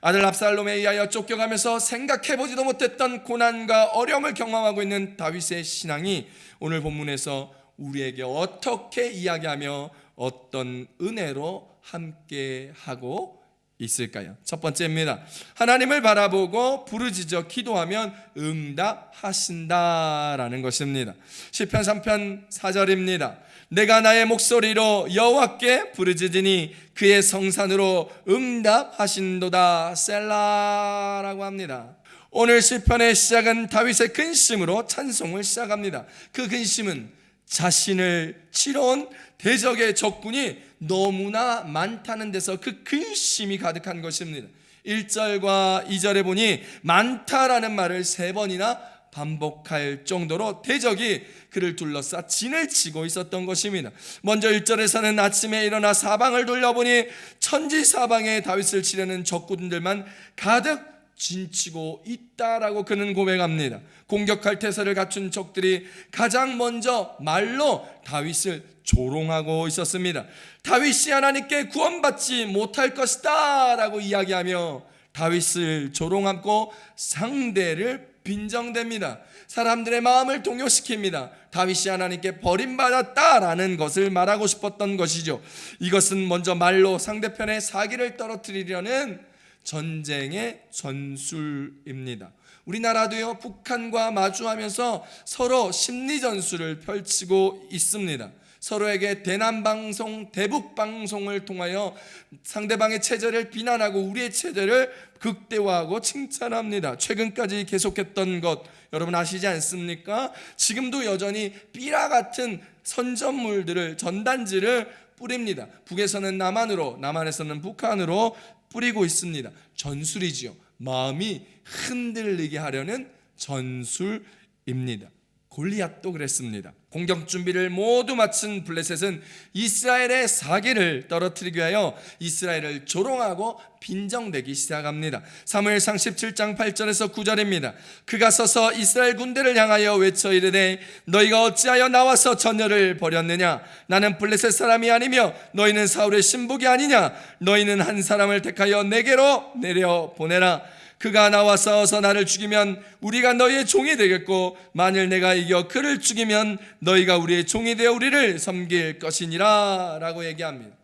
아들 압살롬에 의하여 쫓겨가면서 생각해보지도 못했던 고난과 어려움을 경험하고 있는 다윗의 신앙이 오늘 본문에서 우리에게 어떻게 이야기하며 어떤 은혜로 함께하고 있을까요? 첫 번째입니다. 하나님을 바라보고 부르짖어 기도하면 응답하신다라는 것입니다. 시편 3편 4절입니다. 내가 나의 목소리로 여호와께 부르짖으니 그의 성산으로 응답하신도다. 셀라라고 합니다. 오늘 시편의 시작은 다윗의 근심으로 찬송을 시작합니다. 그 근심은 자신을 치러온 대적의 적군이 너무나 많다는 데서 그 근심이 가득한 것입니다. 1절과 2절에 보니 많다라는 말을 3번이나 반복할 정도로 대적이 그를 둘러싸 진을 치고 있었던 것입니다. 먼저 1절에서는 아침에 일어나 사방을 돌려보니 천지사방에 다윗을 치려는 적군들만 가득 진치고 있다라고 그는 고백합니다. 공격할 태세를 갖춘 적들이 가장 먼저 말로 다윗을 조롱하고 있었습니다. 다윗이 하나님께 구원받지 못할 것이다 라고 이야기하며 다윗을 조롱하고 상대를 빈정댑니다. 사람들의 마음을 동요시킵니다. 다윗이 하나님께 버림받았다라는 것을 말하고 싶었던 것이죠. 이것은 먼저 말로 상대편의 사기를 떨어뜨리려는 전쟁의 전술입니다. 우리나라도요, 북한과 마주하면서 서로 심리전술을 펼치고 있습니다. 서로에게 대남방송, 대북방송을 통하여 상대방의 체제를 비난하고 우리의 체제를 극대화하고 칭찬합니다. 최근까지 계속했던 것 여러분 아시지 않습니까? 지금도 여전히 삐라 같은 선전물들을, 전단지를 뿌립니다. 북에서는 남한으로, 남한에서는 북한으로 뿌리고 있습니다. 전술이지요. 마음이 흔들리게 하려는 전술입니다. 골리앗도 그랬습니다. 공격 준비를 모두 마친 블레셋은 이스라엘의 사기를 떨어뜨리기 위하여 이스라엘을 조롱하고 빈정대기 시작합니다. 사무엘상 17장 8절에서 9절입니다. 그가 서서 이스라엘 군대를 향하여 외쳐 이르되 너희가 어찌하여 나와서 전열을 벌였느냐? 나는 블레셋 사람이 아니며 너희는 사울의 신복이 아니냐? 너희는 한 사람을 택하여 내게로 내려 보내라. 그가 나와 싸워서 나를 죽이면 우리가 너희의 종이 되겠고 만일 내가 이겨 그를 죽이면 너희가 우리의 종이 되어 우리를 섬길 것이니라 라고 얘기합니다.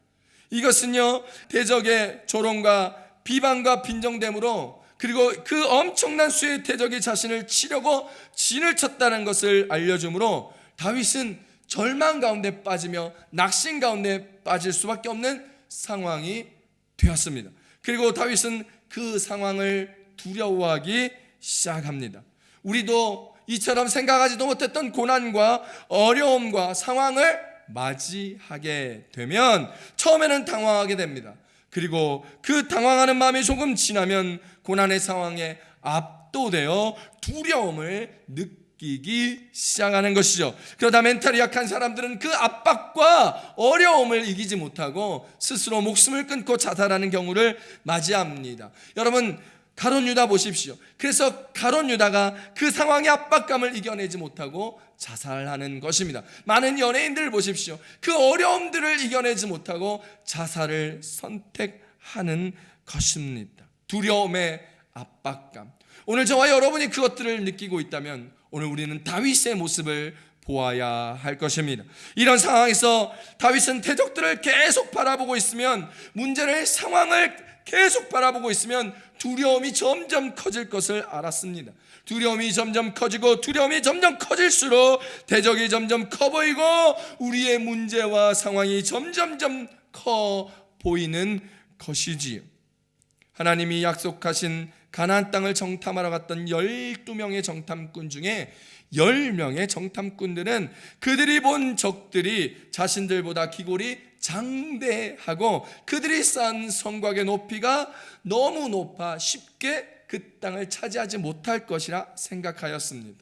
이것은요, 대적의 조롱과 비방과 빈정됨으로, 그리고 그 엄청난 수의 대적이 자신을 치려고 진을 쳤다는 것을 알려주므로 다윗은 절망 가운데 빠지며 낙심 가운데 빠질 수밖에 없는 상황이 되었습니다. 그리고 다윗은 그 상황을 두려워하기 시작합니다. 우리도 이처럼 생각하지도 못했던 고난과 어려움과 상황을 맞이하게 되면 처음에는 당황하게 됩니다. 그리고 그 당황하는 마음이 조금 지나면 고난의 상황에 압도되어 두려움을 느끼기 시작하는 것이죠. 그러다 멘탈이 약한 사람들은 그 압박과 어려움을 이기지 못하고 스스로 목숨을 끊고 자살하는 경우를 맞이합니다. 여러분, 가룟 유다 보십시오. 그래서 가룟 유다가 그 상황의 압박감을 이겨내지 못하고 자살하는 것입니다. 많은 연예인들 보십시오. 그 어려움들을 이겨내지 못하고 자살을 선택하는 것입니다. 두려움의 압박감. 오늘 저와 여러분이 그것들을 느끼고 있다면 오늘 우리는 다윗의 모습을 보아야 할 것입니다. 이런 상황에서 다윗은 대적들을 계속 바라보고 있으면, 문제를, 상황을 계속 바라보고 있으면 두려움이 점점 커질 것을 알았습니다. 두려움이 점점 커지고 두려움이 점점 커질수록 대적이 점점 커 보이고 우리의 문제와 상황이 점점점 커 보이는 것이지요. 하나님이 약속하신 가나안 땅을 정탐하러 갔던 12명의 정탐꾼 중에 10명의 정탐꾼들은 그들이 본 적들이 자신들보다 기골이 장대하고 그들이 쌓은 성곽의 높이가 너무 높아 쉽게 그 땅을 차지하지 못할 것이라 생각하였습니다.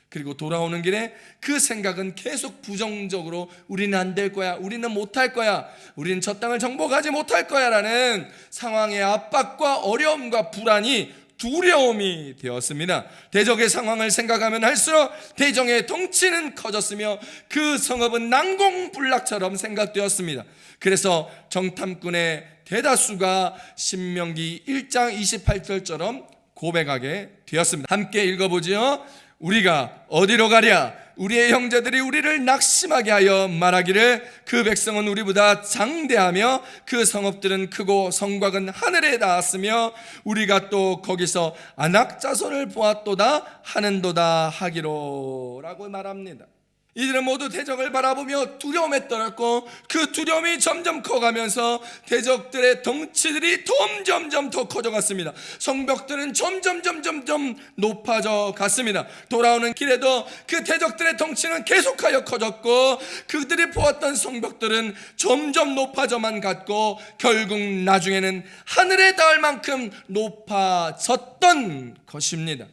그리고 돌아오는 길에 그 생각은 계속 부정적으로 우리는 안 될 거야, 우리는 못할 거야, 우리는 저 땅을 정복하지 못할 거야 라는 상황의 압박과 어려움과 불안이 두려움이 되었습니다. 대적의 상황을 생각하면 할수록 대적의 덩치는 커졌으며 그 성읍은 난공불락처럼 생각되었습니다. 그래서 정탐꾼의 대다수가 신명기 1장 28절처럼 고백하게 되었습니다. 함께 읽어보지요. 우리가 어디로 가랴? 우리의 형제들이 우리를 낙심하게 하여 말하기를 그 백성은 우리보다 장대하며 그 성읍들은 크고 성곽은 하늘에 닿았으며 우리가 또 거기서 아낙 자손을 보았도다 하는도다 하기로 라고 말합니다. 이들은 모두 대적을 바라보며 두려움에 떨었고 그 두려움이 점점 커가면서 대적들의 덩치들이 점점 더 커져갔습니다. 성벽들은 점점 높아져 갔습니다. 돌아오는 길에도 그 대적들의 덩치는 계속하여 커졌고 그들이 보았던 성벽들은 점점 높아져만 갔고 결국 나중에는 하늘에 닿을 만큼 높아졌던 것입니다.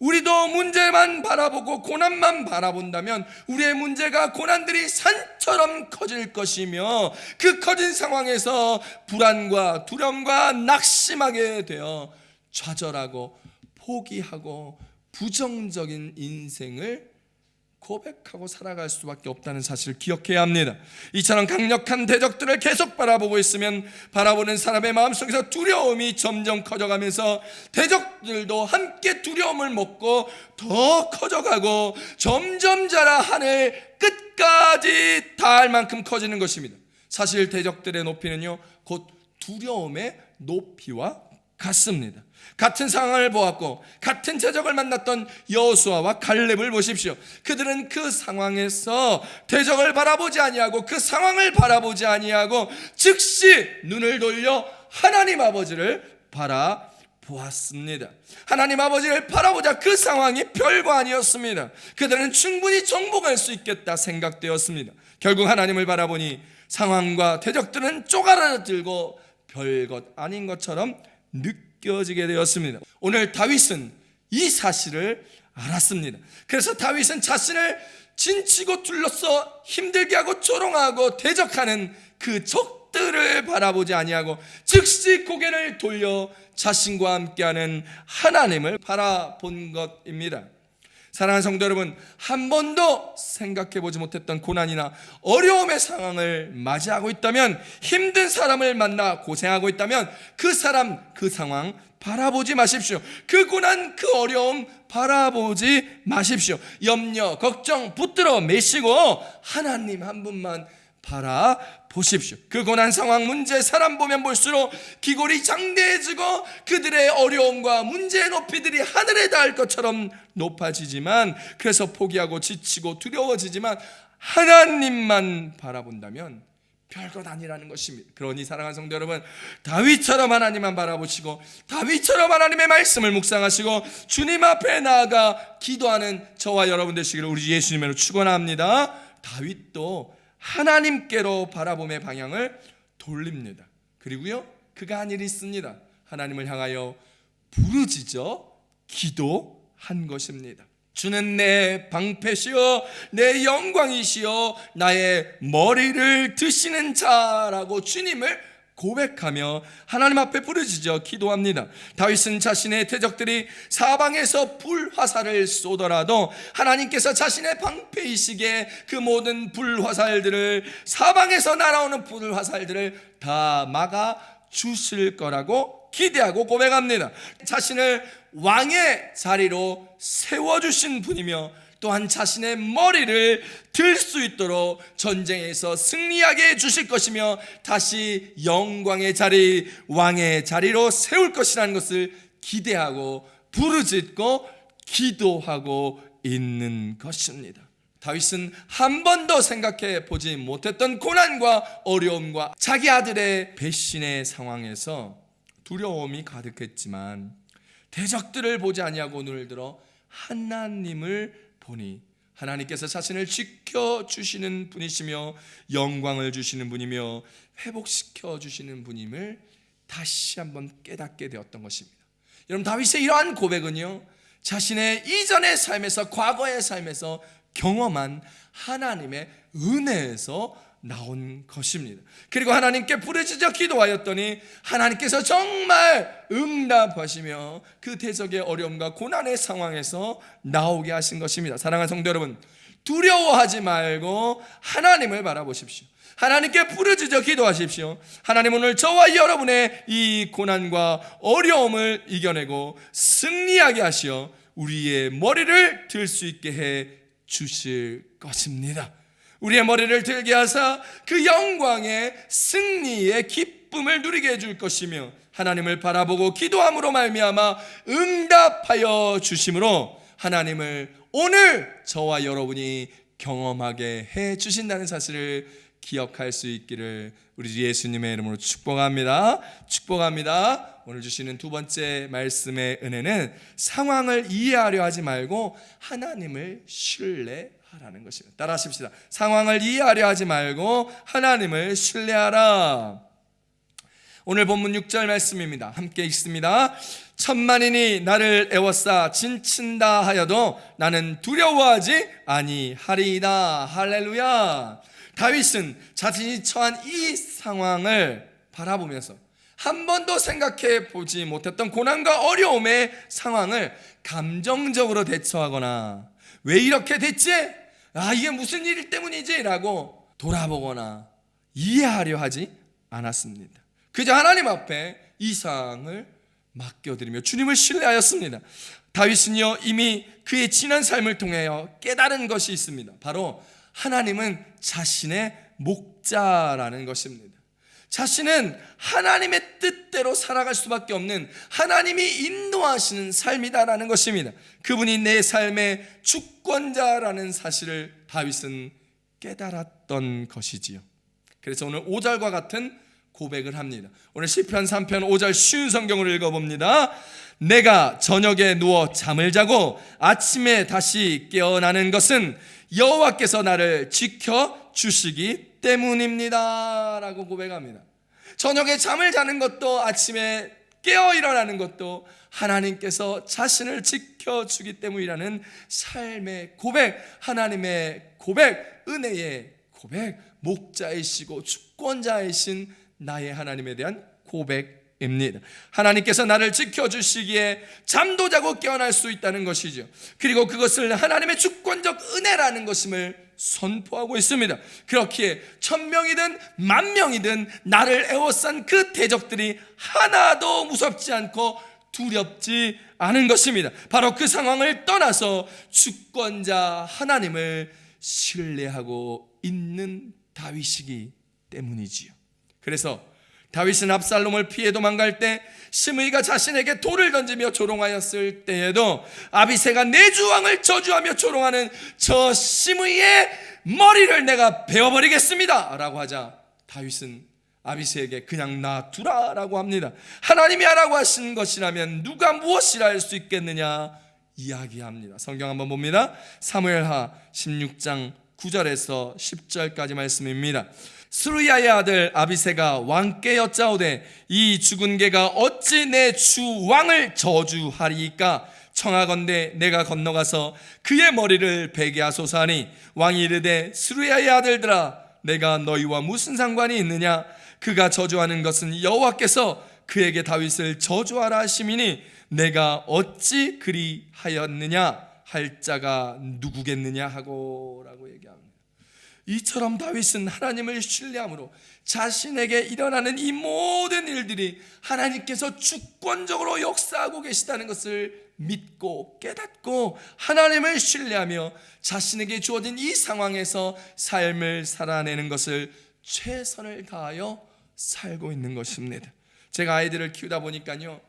우리도 문제만 바라보고 고난만 바라본다면 우리의 문제가 고난들이 산처럼 커질 것이며 그 커진 상황에서 불안과 두려움과 낙심하게 되어 좌절하고 포기하고 부정적인 인생을 고백하고 살아갈 수밖에 없다는 사실을 기억해야 합니다. 이처럼 강력한 대적들을 계속 바라보고 있으면 바라보는 사람의 마음속에서 두려움이 점점 커져가면서 대적들도 함께 두려움을 먹고 더 커져가고 점점 자라 하늘 끝까지 닿을 만큼 커지는 것입니다. 사실 대적들의 높이는요 곧 두려움의 높이와 같습니다. 같은 상황을 보았고 같은 대적을 만났던 여호수아와 갈렙을 보십시오. 그들은 그 상황에서 대적을 바라보지 아니하고 그 상황을 바라보지 아니하고 즉시 눈을 돌려 하나님 아버지를 바라보았습니다. 하나님 아버지를 바라보자 그 상황이 별거 아니었습니다. 그들은 충분히 정복할 수 있겠다 생각되었습니다. 결국 하나님을 바라보니 상황과 대적들은 쪼가라들고 별것 아닌 것처럼 느껴지게 되었습니다. 오늘 다윗은 이 사실을 알았습니다. 그래서 다윗은 자신을 진치고 둘러서 힘들게 하고 조롱하고 대적하는 그 적들을 바라보지 아니하고 즉시 고개를 돌려 자신과 함께하는 하나님을 바라본 것입니다. 사랑하는 성도 여러분, 한 번도 생각해보지 못했던 고난이나 어려움의 상황을 맞이하고 있다면, 힘든 사람을 만나 고생하고 있다면 그 사람, 그 상황 바라보지 마십시오. 그 고난, 그 어려움 바라보지 마십시오. 염려, 걱정 붙들어 매시고 하나님 한 분만 바라보십시오. 그 고난 상황, 문제, 사람 보면 볼수록 기골이 장대해지고 그들의 어려움과 문제의 높이들이 하늘에 닿을 것처럼 높아지지만, 그래서 포기하고 지치고 두려워지지만 하나님만 바라본다면 별것 아니라는 것입니다. 그러니 사랑하는 성도 여러분, 다윗처럼 하나님만 바라보시고 다윗처럼 하나님의 말씀을 묵상하시고 주님 앞에 나아가 기도하는 저와 여러분 되시기를 우리 예수님으로 축원합니다. 다윗도 하나님께로 바라봄의 방향을 돌립니다. 그리고요, 그가 한 일이 있습니다. 하나님을 향하여 부르짖어 기도한 것입니다. 주는 내 방패시요 내 영광이시요 나의 머리를 드시는 자라고 주님을 고백하며 하나님 앞에 부르짖어 기도합니다. 다윗은 자신의 대적들이 사방에서 불화살을 쏘더라도 하나님께서 자신의 방패이시기에 그 모든 불화살들을, 사방에서 날아오는 불화살들을 다 막아 주실 거라고 기대하고 고백합니다. 자신을 왕의 자리로 세워주신 분이며 또한 자신의 머리를 들 수 있도록 전쟁에서 승리하게 해주실 것이며 다시 영광의 자리, 왕의 자리로 세울 것이라는 것을 기대하고 부르짖고 기도하고 있는 것입니다. 다윗은 한 번도 생각해 보지 못했던 고난과 어려움과 자기 아들의 배신의 상황에서 두려움이 가득했지만 대적들을 보지 아니하고 눈을 들어 하나님을 보니 하나님께서 자신을 지켜주시는 분이시며 영광을 주시는 분이며 회복시켜 주시는 분임을 다시 한번 깨닫게 되었던 것입니다. 여러분, 다윗의 이러한 고백은요, 자신의 이전의 삶에서, 과거의 삶에서 경험한 하나님의 은혜에서 나온 것입니다. 그리고 하나님께 부르짖어 기도하였더니 하나님께서 정말 응답하시며 그 대적의 어려움과 고난의 상황에서 나오게 하신 것입니다. 사랑하는 성도 여러분, 두려워하지 말고 하나님을 바라보십시오. 하나님께 부르짖어 기도하십시오. 하나님 오늘 저와 여러분의 이 고난과 어려움을 이겨내고 승리하게 하시어 우리의 머리를 들 수 있게 해 주실 것입니다. 우리의 머리를 들게 하사 그 영광의 승리의 기쁨을 누리게 해줄 것이며 하나님을 바라보고 기도함으로 말미암아 응답하여 주심으로 하나님을 오늘 저와 여러분이 경험하게 해 주신다는 사실을 기억할 수 있기를 우리 예수님의 이름으로 축복합니다. 축복합니다. 오늘 주시는 두 번째 말씀의 은혜는 상황을 이해하려 하지 말고 하나님을 신뢰하라는 것입니다. 따라 하십시다. 상황을 이해하려 하지 말고 하나님을 신뢰하라. 오늘 본문 6절 말씀입니다. 함께 읽습니다. 천만인이 나를 애워싸 진친다 하여도 나는 두려워하지 아니하리이다. 할렐루야. 다윗은 자신이 처한 이 상황을 바라보면서 한 번도 생각해 보지 못했던 고난과 어려움의 상황을 감정적으로 대처하거나 왜 이렇게 됐지? 이게 무슨 일 때문이지? 라고 돌아보거나 이해하려 하지 않았습니다. 그저 하나님 앞에 이 상황을 맡겨드리며 주님을 신뢰하였습니다. 다윗은요 이미 그의 지난 삶을 통하여 깨달은 것이 있습니다. 바로 하나님은 자신의 목자라는 것입니다. 자신은 하나님의 뜻대로 살아갈 수밖에 없는 하나님이 인도하시는 삶이다라는 것입니다. 그분이 내 삶의 주권자라는 사실을 다윗은 깨달았던 것이지요. 그래서 오늘 5절과 같은 고백을 합니다. 오늘 시편 3편 5절 쉬운 성경을 읽어봅니다. 내가 저녁에 누워 잠을 자고 아침에 다시 깨어나는 것은 여호와께서 나를 지켜주시기 때문입니다 라고 고백합니다. 저녁에 잠을 자는 것도 아침에 깨어 일어나는 것도 하나님께서 자신을 지켜주기 때문이라는 삶의 고백, 하나님의 고백, 은혜의 고백, 목자이시고 주권자이신 나의 하나님에 대한 고백입니다. 하나님께서 나를 지켜주시기에 잠도 자고 깨어날 수 있다는 것이죠. 그리고 그것을 하나님의 주권적 은혜라는 것임을 선포하고 있습니다. 그렇기에 1000명이든 10,000명이든 나를 애워싼 그 대적들이 하나도 무섭지 않고 두렵지 않은 것입니다. 바로 그 상황을 떠나서 주권자 하나님을 신뢰하고 있는 다윗이기 때문이지요. 그래서 다윗은 압살롬을 피해 도망갈 때 시므이가 자신에게 돌을 던지며 조롱하였을 때에도 아비새가 내 주왕을 저주하며 조롱하는 저 시므이의 머리를 내가 베어버리겠습니다 라고 하자 다윗은 아비새에게 그냥 놔두라 라고 합니다. 하나님이 하라고 하신 것이라면 누가 무엇이라 할 수 있겠느냐 이야기합니다. 성경 한번 봅니다. 사무엘하 16장 9절에서 10절까지 말씀입니다. 스루야의 아들 아비새가 왕께 여짜오되 이 죽은 개가 어찌 내 주 왕을 저주하리이까? 청하건대 내가 건너가서 그의 머리를 베게 하소서 하니 왕이 이르되 스루야의 아들들아 내가 너희와 무슨 상관이 있느냐? 그가 저주하는 것은 여호와께서 그에게 다윗을 저주하라 하심이니 내가 어찌 그리하였느냐 할 자가 누구겠느냐 하고 라고 얘기합니다. 이처럼 다윗은 하나님을 신뢰함으로 자신에게 일어나는 이 모든 일들이 하나님께서 주권적으로 역사하고 계시다는 것을 믿고 깨닫고 하나님을 신뢰하며 자신에게 주어진 이 상황에서 삶을 살아내는 것을 최선을 다하여 살고 있는 것입니다. 제가 아이들을 키우다 보니까요,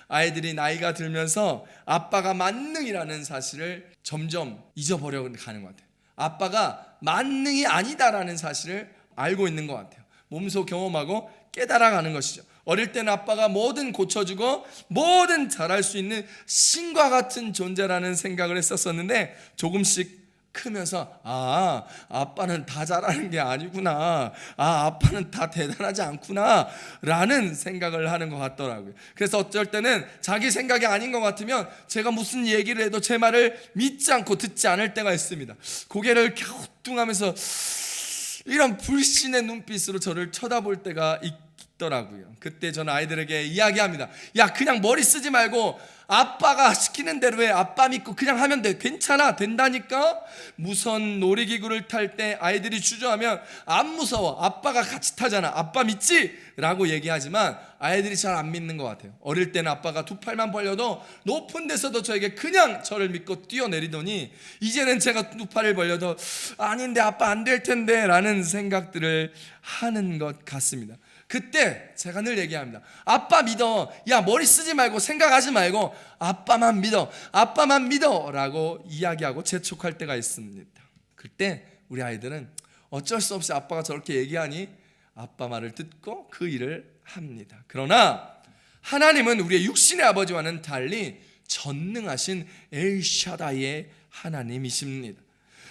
아이들이 나이가 들면서 아빠가 만능이라는 사실을 점점 잊어버려 가는 것 같아요. 아빠가 만능이 아니다라는 사실을 알고 있는 것 같아요. 몸소 경험하고 깨달아가는 것이죠. 어릴 때는 아빠가 뭐든 고쳐주고 뭐든 잘할 수 있는 신과 같은 존재라는 생각을 했었는데 조금씩 크면서 아빠는 다 잘하는 게 아니구나, 아빠는 다 대단하지 않구나 라는 생각을 하는 것 같더라고요. 그래서 어쩔 때는 자기 생각이 아닌 것 같으면 제가 무슨 얘기를 해도 제 말을 믿지 않고 듣지 않을 때가 있습니다. 고개를 갸우뚱하면서 이런 불신의 눈빛으로 저를 쳐다볼 때가 있더라고요. 그때 저는 아이들에게 이야기합니다. 야, 그냥 머리 쓰지 말고 아빠가 시키는 대로 해. 아빠 믿고 그냥 하면 돼. 괜찮아, 된다니까. 무선 놀이기구를 탈 때 아이들이 주저하면 안 무서워, 아빠가 같이 타잖아, 아빠 믿지? 라고 얘기하지만 아이들이 잘 안 믿는 것 같아요. 어릴 때는 아빠가 두 팔만 벌려도 높은 데서도 저에게 그냥 저를 믿고 뛰어내리더니 이제는 제가 두 팔을 벌려도 아닌데 아빠 안 될 텐데 라는 생각들을 하는 것 같습니다. 그때 제가 늘 얘기합니다. 아빠 믿어. 야, 머리 쓰지 말고 생각하지 말고 아빠만 믿어, 아빠만 믿어 라고 이야기하고 재촉할 때가 있습니다. 그때 우리 아이들은 어쩔 수 없이 아빠가 저렇게 얘기하니 아빠 말을 듣고 그 일을 합니다. 그러나 하나님은 우리의 육신의 아버지와는 달리 전능하신 엘샤다이의 하나님이십니다.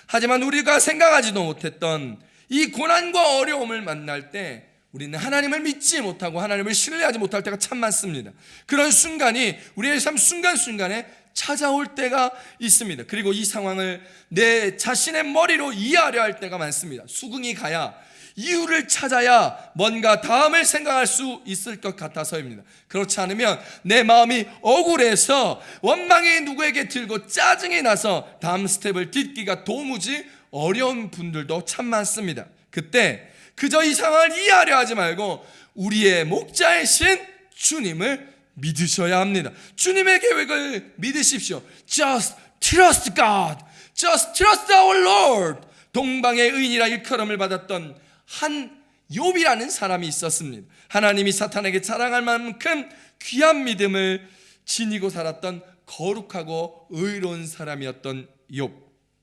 하지만 우리가 생각하지도 못했던 이 고난과 어려움을 만날 때 우리는 하나님을 믿지 못하고 하나님을 신뢰하지 못할 때가 참 많습니다. 그런 순간이 우리의 삶 순간순간에 찾아올 때가 있습니다. 그리고 이 상황을 내 자신의 머리로 이해하려 할 때가 많습니다. 수긍이 가야, 이유를 찾아야 뭔가 다음을 생각할 수 있을 것 같아서입니다. 그렇지 않으면 내 마음이 억울해서 원망이 누구에게 들고 짜증이 나서 다음 스텝을 딛기가 도무지 어려운 분들도 참 많습니다. 그때 그저 이 상황을 이해하려 하지 말고 우리의 목자이신 주님을 믿으셔야 합니다. 주님의 계획을 믿으십시오. Just trust God. Just trust our Lord. 동방의 의인이라 일컬음을 받았던 한 욥이라는 사람이 있었습니다. 하나님이 사탄에게 자랑할 만큼 귀한 믿음을 지니고 살았던 거룩하고 의로운 사람이었던 욥.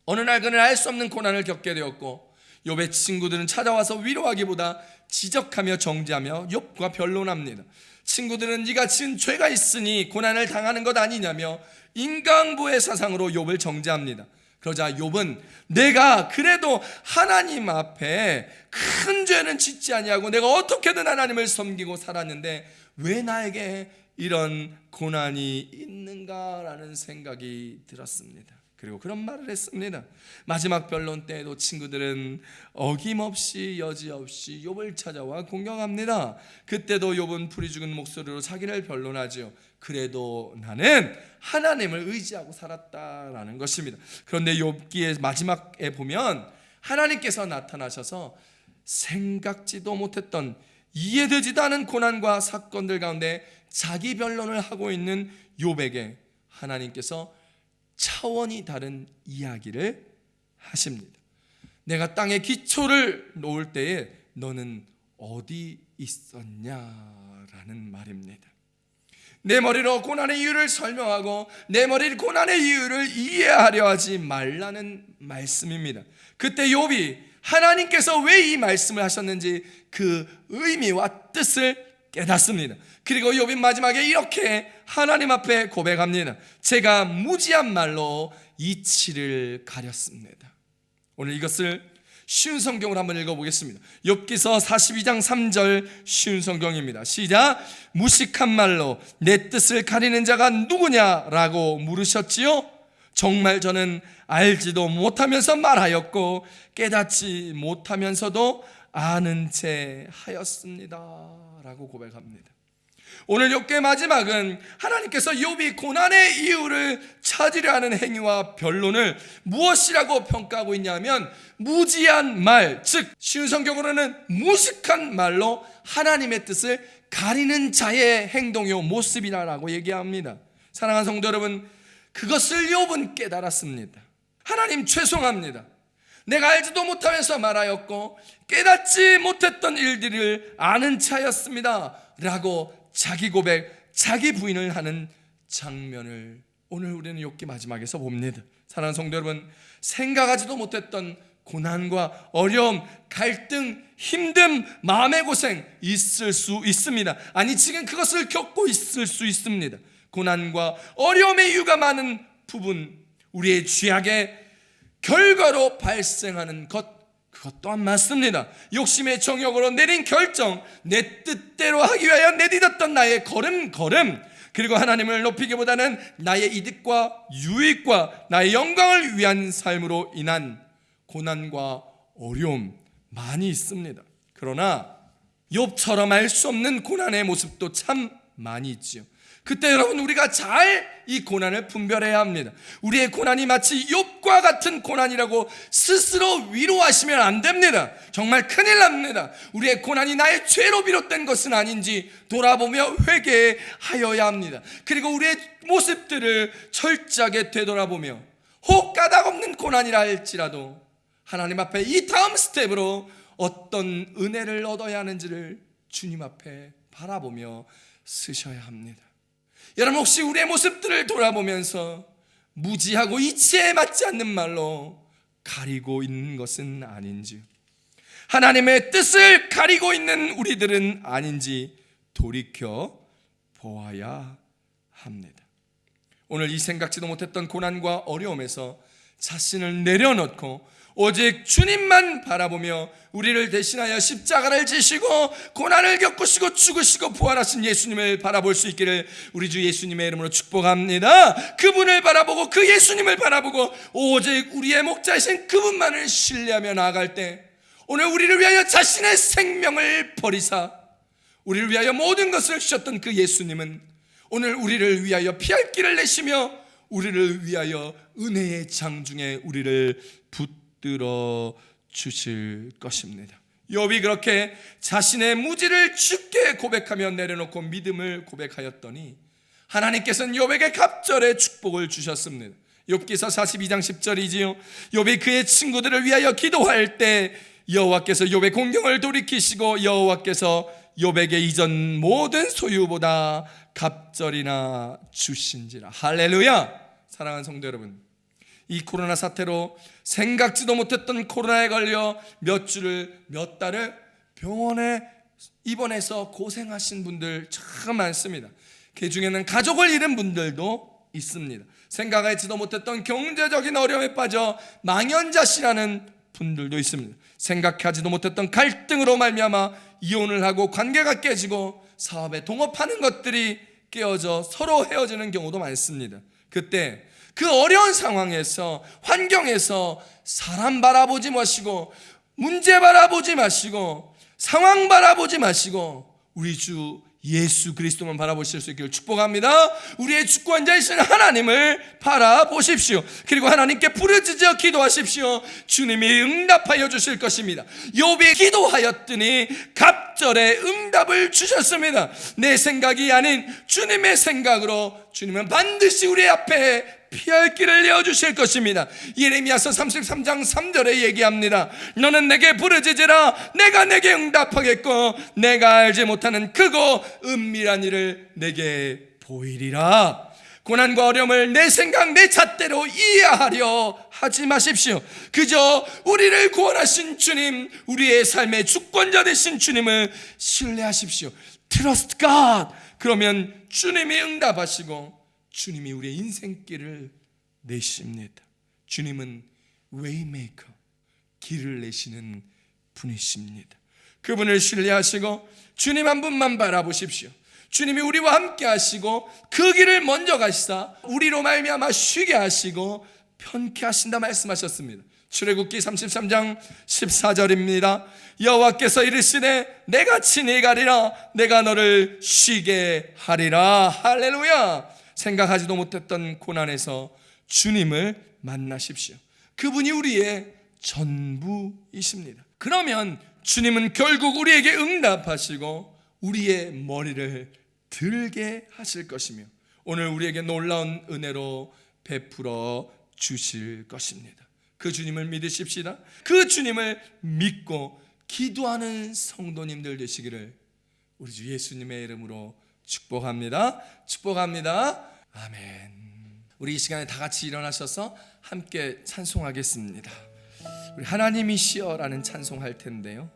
어느 날 그는 알 수 없는 고난을 겪게 되었고 욥의 친구들은 찾아와서 위로하기보다 지적하며 정죄하며 욥과 변론합니다. 친구들은 네가 지은 죄가 있으니 고난을 당하는 것 아니냐며 인간부의 사상으로 욥을 정죄합니다. 그러자 욥은 내가 그래도 하나님 앞에 큰 죄는 짓지 아니하고 내가 어떻게든 하나님을 섬기고 살았는데 왜 나에게 이런 고난이 있는가라는 생각이 들었습니다. 그리고 그런 말을 했습니다. 마지막 변론 때에도 친구들은 어김없이 여지없이 욥을 찾아와 공경합니다. 그때도 욥은 풀이 죽은 목소리로 자기를 변론하지요. 그래도 나는 하나님을 의지하고 살았다라는 것입니다. 그런데 욥기의 마지막에 보면 하나님께서 나타나셔서 생각지도 못했던 이해되지도 않은 고난과 사건들 가운데 자기 변론을 하고 있는 욥에게 하나님께서 차원이 다른 이야기를 하십니다. 내가 땅에 기초를 놓을 때에 너는 어디 있었냐라는 말입니다. 내 머리로 고난의 이유를 설명하고 내 머리로 고난의 이유를 이해하려 하지 말라는 말씀입니다. 그때 욥이 하나님께서 왜 이 말씀을 하셨는지 그 의미와 뜻을 깨닫습니다. 그리고 욥이 마지막에 이렇게 하나님 앞에 고백합니다. 제가 무지한 말로 이치를 가렸습니다. 오늘 이것을 쉬운 성경으로 한번 읽어보겠습니다. 욥기서 42장 3절 쉬운 성경입니다. 시작. 무식한 말로 내 뜻을 가리는 자가 누구냐라고 물으셨지요. 정말 저는 알지도 못하면서 말하였고 깨닫지 못하면서도 아는 채 하였습니다 라고 고백합니다. 오늘 욥기의 마지막은 하나님께서 욥이 고난의 이유를 찾으려 하는 행위와 변론을 무엇이라고 평가하고 있냐면 무지한 말, 즉 쉬운 성경으로는 무식한 말로 하나님의 뜻을 가리는 자의 행동이요 모습이라고 얘기합니다. 사랑하는 성도 여러분, 그것을 욥은 깨달았습니다. 하나님 죄송합니다. 내가 알지도 못하면서 말하였고 깨닫지 못했던 일들을 아는 차였습니다 라고 자기 고백, 자기 부인을 하는 장면을 오늘 우리는 욥기 마지막에서 봅니다. 사랑하는 성도 여러분, 생각하지도 못했던 고난과 어려움, 갈등, 힘듦, 마음의 고생 있을 수 있습니다. 아니 지금 그것을 겪고 있을 수 있습니다. 고난과 어려움의 이유가 많은 부분, 우리의 죄악의 결과로 발생하는 것, 그것 또한 맞습니다. 욕심의 정욕으로 내린 결정, 내 뜻대로 하기 위하여 내딛었던 나의 걸음, 그리고 하나님을 높이기보다는 나의 이득과 유익과 나의 영광을 위한 삶으로 인한 고난과 어려움, 많이 있습니다. 그러나 욥처럼 알 수 없는 고난의 모습도 참 많이 있지요. 그때 여러분 우리가 잘 이 고난을 분별해야 합니다. 우리의 고난이 마치 욥과 같은 고난이라고 스스로 위로하시면 안 됩니다. 정말 큰일 납니다. 우리의 고난이 나의 죄로 비롯된 것은 아닌지 돌아보며 회개하여야 합니다. 그리고 우리의 모습들을 철저하게 되돌아보며 혹 까닭없는 고난이라 할지라도 하나님 앞에 이 다음 스텝으로 어떤 은혜를 얻어야 하는지를 주님 앞에 바라보며 쓰셔야 합니다. 여러분 혹시 우리의 모습들을 돌아보면서 무지하고 이치에 맞지 않는 말로 가리고 있는 것은 아닌지, 하나님의 뜻을 가리고 있는 우리들은 아닌지 돌이켜 보아야 합니다. 오늘 이 생각지도 못했던 고난과 어려움에서 자신을 내려놓고 오직 주님만 바라보며 우리를 대신하여 십자가를 지시고 고난을 겪으시고 죽으시고 부활하신 예수님을 바라볼 수 있기를 우리 주 예수님의 이름으로 축복합니다. 그분을 바라보고 그 예수님을 바라보고 오직 우리의 목자이신 그분만을 신뢰하며 나아갈 때 오늘 우리를 위하여 자신의 생명을 버리사 우리를 위하여 모든 것을 주셨던 그 예수님은 오늘 우리를 위하여 피할 길을 내시며 우리를 위하여 은혜의 장중에 우리를 붙들어 주실 것입니다. 욥이 그렇게 자신의 무지를 주께 고백하며 내려놓고 믿음을 고백하였더니 하나님께서는 욥에게 갑절의 축복을 주셨습니다. 욥기서 42장 10절이지요. 욥이 그의 친구들을 위하여 기도할 때 여호와께서 욥의 공경을 돌이키시고 여호와께서 욥에게 이전 모든 소유보다 갑절이나 주신지라. 할렐루야. 사랑하는 성도 여러분, 이 코로나 사태로 생각지도 못했던 코로나에 걸려 몇 달을 병원에 입원해서 고생하신 분들 참 많습니다. 그 중에는 가족을 잃은 분들도 있습니다. 생각하지도 못했던 경제적인 어려움에 빠져 망연자실하는 분들도 있습니다. 생각하지도 못했던 갈등으로 말미암아 이혼을 하고 관계가 깨지고 사업에 동업하는 것들이 깨어져 서로 헤어지는 경우도 많습니다. 그때 그 어려운 상황에서 환경에서 사람 바라보지 마시고 문제 바라보지 마시고 상황 바라보지 마시고 우리 주 예수 그리스도만 바라보실 수 있기를 축복합니다. 우리의 주권자이신 하나님을 바라보십시오. 그리고 하나님께 부르짖어 기도하십시오. 주님이 응답하여 주실 것입니다. 욥이 기도하였더니 갑절에 응답을 주셨습니다. 내 생각이 아닌 주님의 생각으로 주님은 반드시 우리 앞에 피할 길을 내어주실 것입니다. 예레미야서 33장 3절에 얘기합니다. 너는 내게 부르짖으라 내가 내게 응답하겠고 내가 알지 못하는 크고 은밀한 일을 내게 보이리라. 고난과 어려움을 내 생각 내 잣대로 이해하려 하지 마십시오. 그저 우리를 구원하신 주님, 우리의 삶의 주권자 되신 주님을 신뢰하십시오. Trust God. 그러면 주님이 응답하시고 주님이 우리의 인생길을 내십니다. 주님은 웨이메이커, 길을 내시는 분이십니다. 그분을 신뢰하시고 주님 한 분만 바라보십시오. 주님이 우리와 함께 하시고 그 길을 먼저 가시사 우리로 말미암아 쉬게 하시고 편케 하신다 말씀하셨습니다. 출애굽기 33장 14절입니다. 여호와께서 이르시되 내가 친히 가리라 내가 너를 쉬게 하리라. 할렐루야. 생각하지도 못했던 고난에서 주님을 만나십시오. 그분이 우리의 전부이십니다. 그러면 주님은 결국 우리에게 응답하시고 우리의 머리를 들게 하실 것이며 오늘 우리에게 놀라운 은혜로 베풀어 주실 것입니다. 그 주님을 믿으십시다. 그 주님을 믿고 기도하는 성도님들 되시기를 우리 주 예수님의 이름으로 축복합니다. 축복합니다. 아멘. 우리 이 시간에 다 같이 일어나셔서 함께 찬송하겠습니다. 우리 하나님이시여라는 찬송할 텐데요.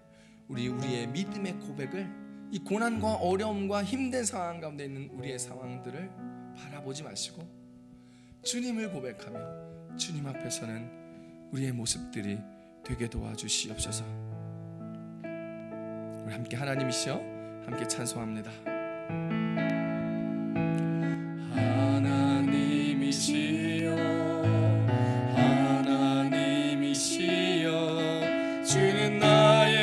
우리의 믿음의 고백을 이 고난과 어려움과 힘든 상황 가운데 있는 우리의 상황들을 바라보지 마시고 주님을 고백하며 주님 앞에서는 우리의 모습들이 되게 도와주시옵소서. 우리 함께 하나님이시여 함께 찬송합니다. 하나님이시여 하나님이시여 주는 나의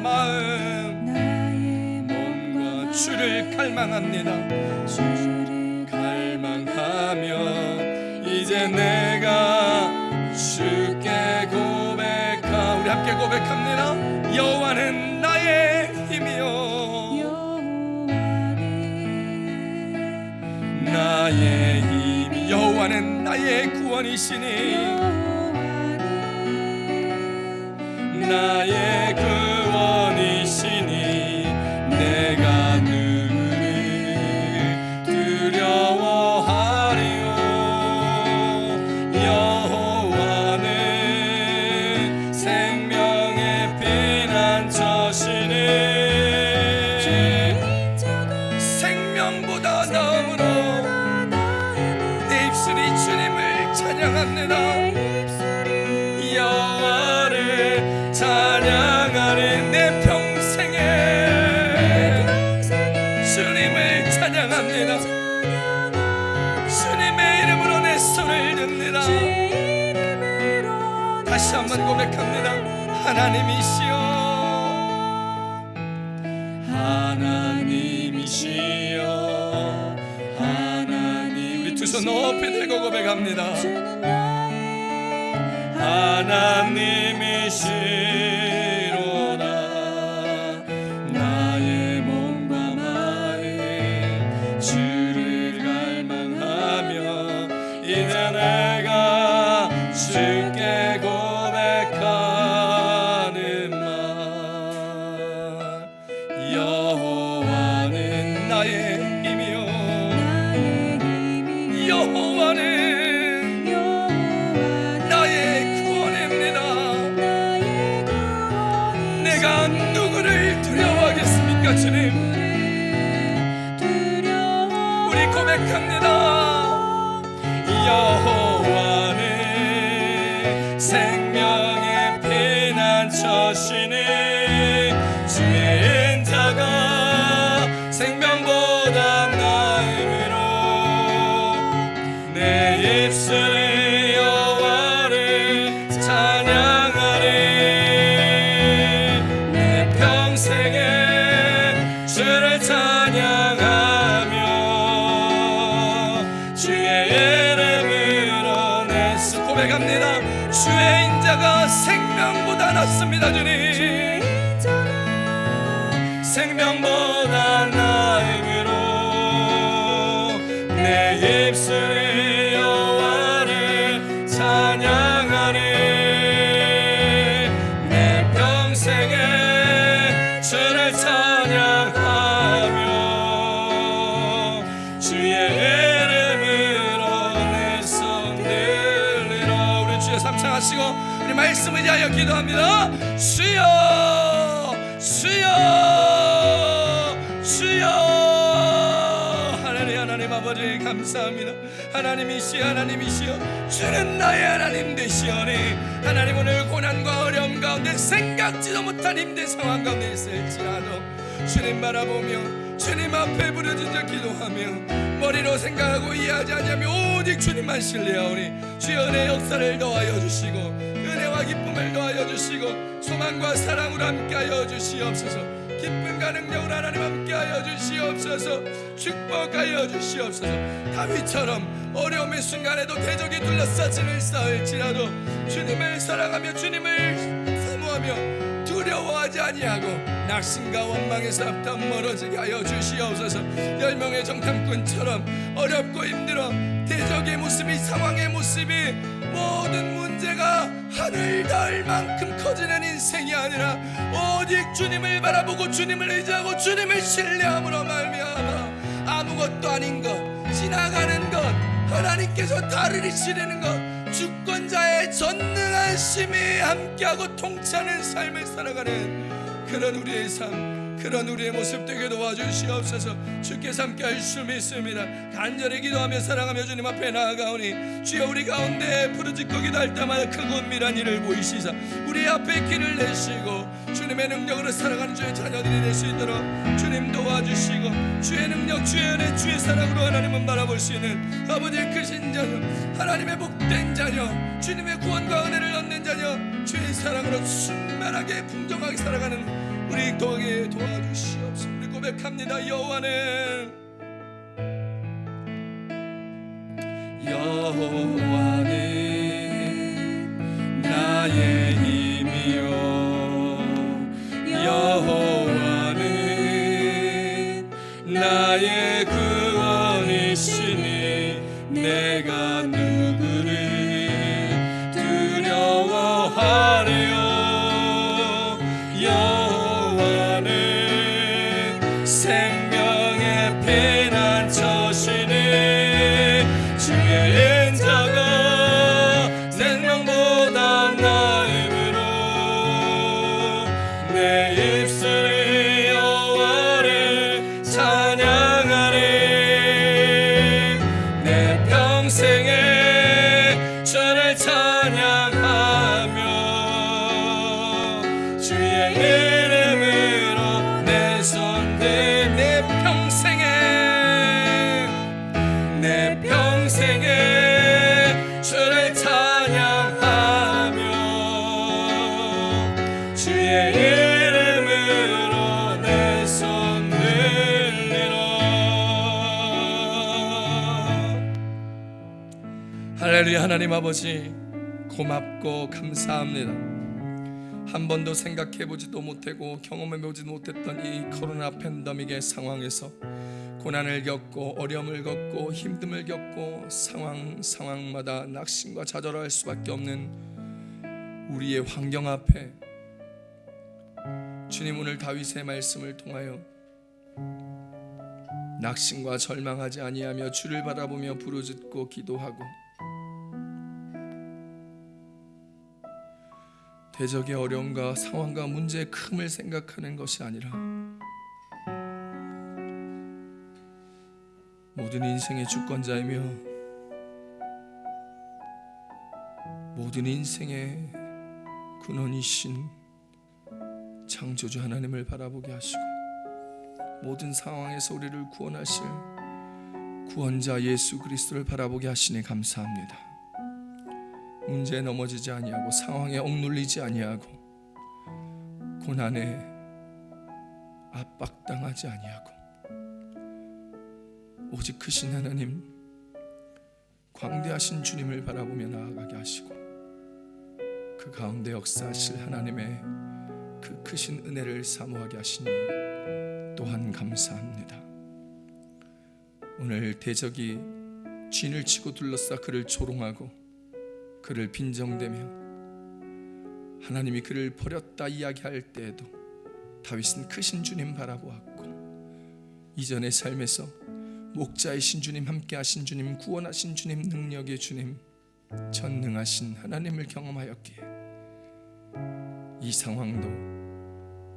마음 나의 몸과 주를 갈망합니다. 주를 갈망하며 이제 내가 주께 고백하. 우리 함께 고백합니다. 여호와는 나의 힘이요 여호와는 나의 힘이 여호와는 나의 구원이시니 나의 구원이시니 내가 누구를 두려워하리요. 여호와는 생명의 피난처시니 생명보다 나음으로 내 입술이 주님을 찬양합니다. 여호와를 찬양하리. 내 평생에 주님을 찬양합니다. 주님의 이름으로 내 손을 듭니다. 다시 한번 고백합니다. 하나님이시여 하나님이시여 하나님. 우리 두 손 높이 들고 고백합니다. 하나님이시로다. 나의 몸과 마음 주를 갈망하며 이제 내가 주께 고백하는 말. 여호와는 나의 힘이요 여호와는 내가 누구를 두려워하겠습니까? 주님, 우리 고백합니다. 여호와는 생명의 피난처시니 주의 인자가 생명보다 나음으로 내 입술이 여호와를 찬양하리. 주를 찬양하며 주의 이름으로 내 손 고백합니다. 주의 인자가 생명보다 낫습니다. 주님, 생명보다 나음으로 내 입술이 여호와를 찬양하리. 내 평생에 주를 찬양하며 주의 이름으로 내 손 들리라. 우리 주의 삶 창하시고 우리 말씀을 위하여 기도합니다. 주여 주여 주여. 하나님 아버지 감사합니다. 하나님이시여 하나님이시여 주는 나의 하나님 되시오니 하나님 오늘 고난과 어려움 가운데 생각지도 못한 힘든 상황 가운데 있을지라도 주님 바라보며 주님 앞에 부르짖어 기도하며 머리로 생각하고 이해하지 않으며 오직 주님만 신뢰하오니 주여 은혜의 역사를 더하여 주시고 은혜와 기쁨을 더하여 주시고 소망과 사랑으로 함께하여 주시옵소서. 기쁨과 능력으로 하나님 함께하여 주시옵소서. 축복하여 주시옵소서. 다윗처럼 어려움의 순간에도 대적이 둘러싸지를 쌓을지라도 주님을 사랑하며 주님을 사모하며 두려워하지 아니하고 낙심과 원망에서 앞담 멀어지게 하여 주시옵소서. 10명의 정탐꾼처럼 어렵고 힘들어 대적의 모습이 상황의 모습이 모든 문제가 하늘 닿을 만큼 커지는 인생이 아니라 오직 주님을 바라보고 주님을 의지하고 주님을 신뢰함으로 말미암아 아무것도 아닌 것 지나가는 것 하나님께서 다를 이시려는 것 주권자의 전능한 심이 함께하고 통치하는 삶을 살아가는 그런 우리의 삶 그런 우리의 모습 되게 도와주시옵소서. 주께서 함께 하실 수 믿습니다. 간절히 기도하며 사랑하며 주님 앞에 나아가오니 주여 우리 가운데 부르짖고 기도할 때마다 크고 은밀한 일을 보이시사 우리 앞에 길을 내시고 주님의 능력으로 살아가는 주의 자녀들이 될 수 있도록 주님 도와주시고 주의 능력 주의 은혜 주의 사랑으로 하나님은 바라볼 수 있는 아버지의 크신 자녀 하나님의 복된 자녀 주님의 구원과 은혜를 얻는 자녀 주의 사랑으로 충만하게 풍성하게 살아가는 우리 도와주시옵소서. 우리 고백합니다. 여호와는 나의 힘이요 여호와는 나의 구원이시니 내가 누구를 두려워하리요. 여호와는 생명의 피난처시니 주의 인자가 생명보다 나음으로 내 입술이 여호와를 찬양하리. 내 평생에 주를 찬양하며 주의 이름으로 내 손들 내 평생에 주를 찬양하며 주의 이름으로 내 손 들리라. 할렐루야. 하나님 아버지 고맙고 감사합니다. 한 번도 생각해보지도 못하고 경험해보지도 못했던 이 코로나 팬데믹의 상황에서 고난을 겪고 어려움을 겪고 힘듦을 겪고 상황마다 낙심과 좌절할 수밖에 없는 우리의 환경 앞에 주님 오늘 다윗의 말씀을 통하여 낙심과 절망하지 아니하며 주를 바라보며 부르짖고 기도하고 대적의 어려움과 상황과 문제의 큼을 생각하는 것이 아니라 모든 인생의 주권자이며 모든 인생의 근원이신 창조주 하나님을 바라보게 하시고 모든 상황에서 우리를 구원하실 구원자 예수 그리스도를 바라보게 하시니 감사합니다. 문제에 넘어지지 아니하고 상황에 억눌리지 아니하고 고난에 압박당하지 아니하고 오직 크신 하나님 광대하신 주님을 바라보며 나아가게 하시고 그 가운데 역사하실 하나님의 그 크신 은혜를 사모하게 하시니 또한 감사합니다. 오늘 대적이 진을 치고 둘러싸 그를 조롱하고 그를 빈정대며 하나님이 그를 버렸다 이야기할 때에도 다윗은 크신 주님 바라보았고 이전의 삶에서 목자이신 주님, 함께하신 주님, 구원하신 주님, 능력의 주님, 전능하신 하나님을 경험하였기에 이 상황도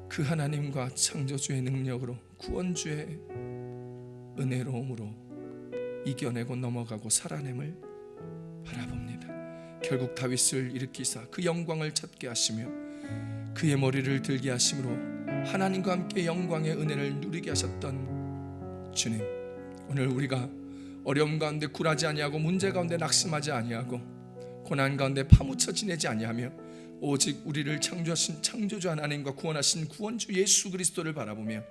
그 하나님과 창조주의 능력으로 구원주의 은혜로움으로 이겨내고 넘어가고 살아냄을 바라봅니다. 결국 다윗을 일으키사 그 영광을 찾게 하시며 그의 머리를 들게 하심으로 하나님과 함께 영광의 은혜를 누리게 하셨던 주님, 오늘 우리가 어려움 가운데 굴하지 아니하고 문제 가운데 낙심하지 아니하고 고난 가운데 파묻혀 지내지 아니하며 오직 우리를 창조하신 창조주 하나님과 구원하신 구원주 예수 그리스도를 바라보며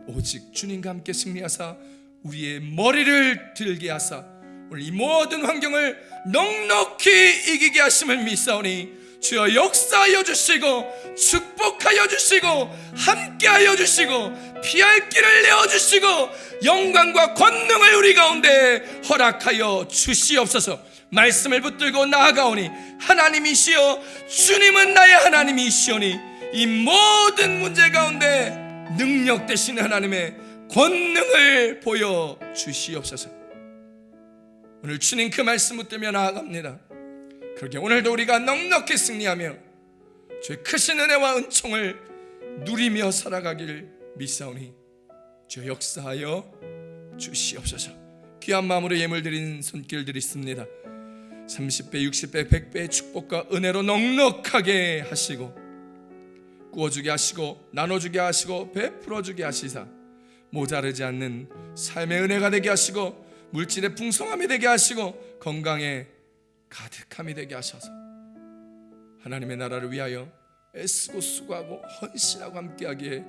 오직 주님과 함께 승리하사 우리의 머리를 들게 하사 오늘 이 모든 환경을 넉넉히 이기게 하심을 믿사오니 주여 역사하여 주시고 축복하여 주시고 함께하여 주시고 피할 길을 내어주시고 영광과 권능을 우리 가운데 허락하여 주시옵소서. 말씀을 붙들고 나아가오니 하나님이시여 주님은 나의 하나님이시오니 이 모든 문제 가운데 능력 되시는 하나님의 권능을 보여주시옵소서. 오늘 주님 그 말씀 붙들며 나아갑니다. 그렇게 오늘도 우리가 넉넉히 승리하며 주의 크신 은혜와 은총을 누리며 살아가기를 믿사오니 주여 역사하여 주시옵소서. 귀한 마음으로 예물 드린 손길 드리습니다. 30배, 60배, 100배의 축복과 은혜로 넉넉하게 하시고 구워주게 하시고 나눠주게 하시고 베풀어주게 하시사 모자르지 않는 삶의 은혜가 되게 하시고 물질의 풍성함이 되게 하시고 건강에 가득함이 되게 하셔서 하나님의 나라를 위하여 애쓰고 수고하고 헌신하고 함께하기에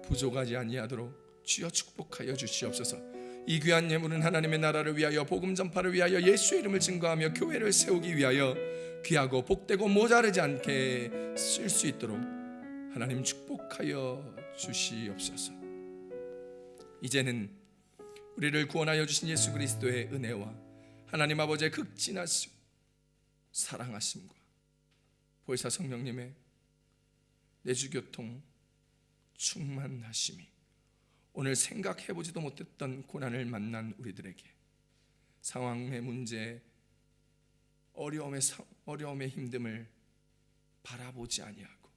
부족하지 아니하도록 주여 축복하여 주시옵소서. 이 귀한 예물은 하나님의 나라를 위하여 복음 전파를 위하여 예수의 이름을 증거하며 교회를 세우기 위하여 귀하고 복되고 모자르지 않게 쓸 수 있도록 하나님 축복하여 주시옵소서. 이제는 우리를 구원하여 주신 예수 그리스도의 은혜와 하나님 아버지의 극진하시고 사랑하심과 보혜사 성령님의 내주교통 충만하심이 오늘 생각해보지도 못했던 고난을 만난 우리들에게 상황의 문제, 어려움의 힘듦을 바라보지 아니하고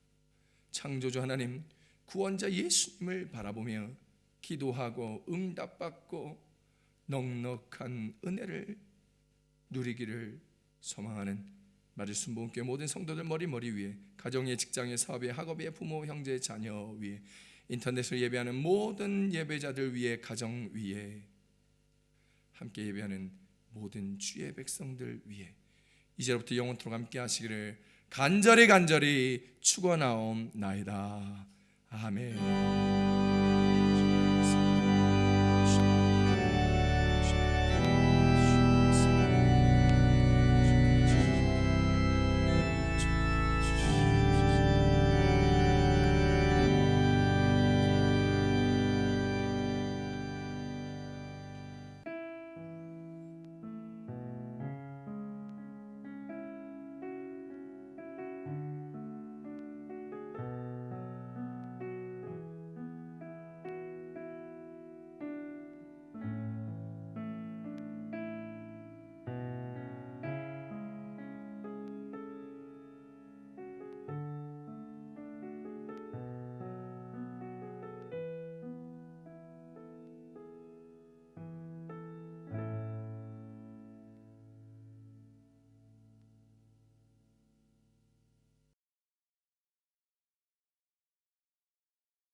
창조주 하나님, 구원자 예수님을 바라보며 기도하고 응답받고 넉넉한 은혜를 누리기를 소망하는 마리 순복음교회 모든 성도들 머리 위에, 가정의, 직장의, 사업의, 학업의, 부모, 형제, 자녀 위에, 인터넷으로 예배하는 모든 예배자들 위에, 가정 위에, 함께 예배하는 모든 주의 백성들 위에 이제부터 영원토록 함께 하시기를 간절히 축원하옵나이다. 아멘.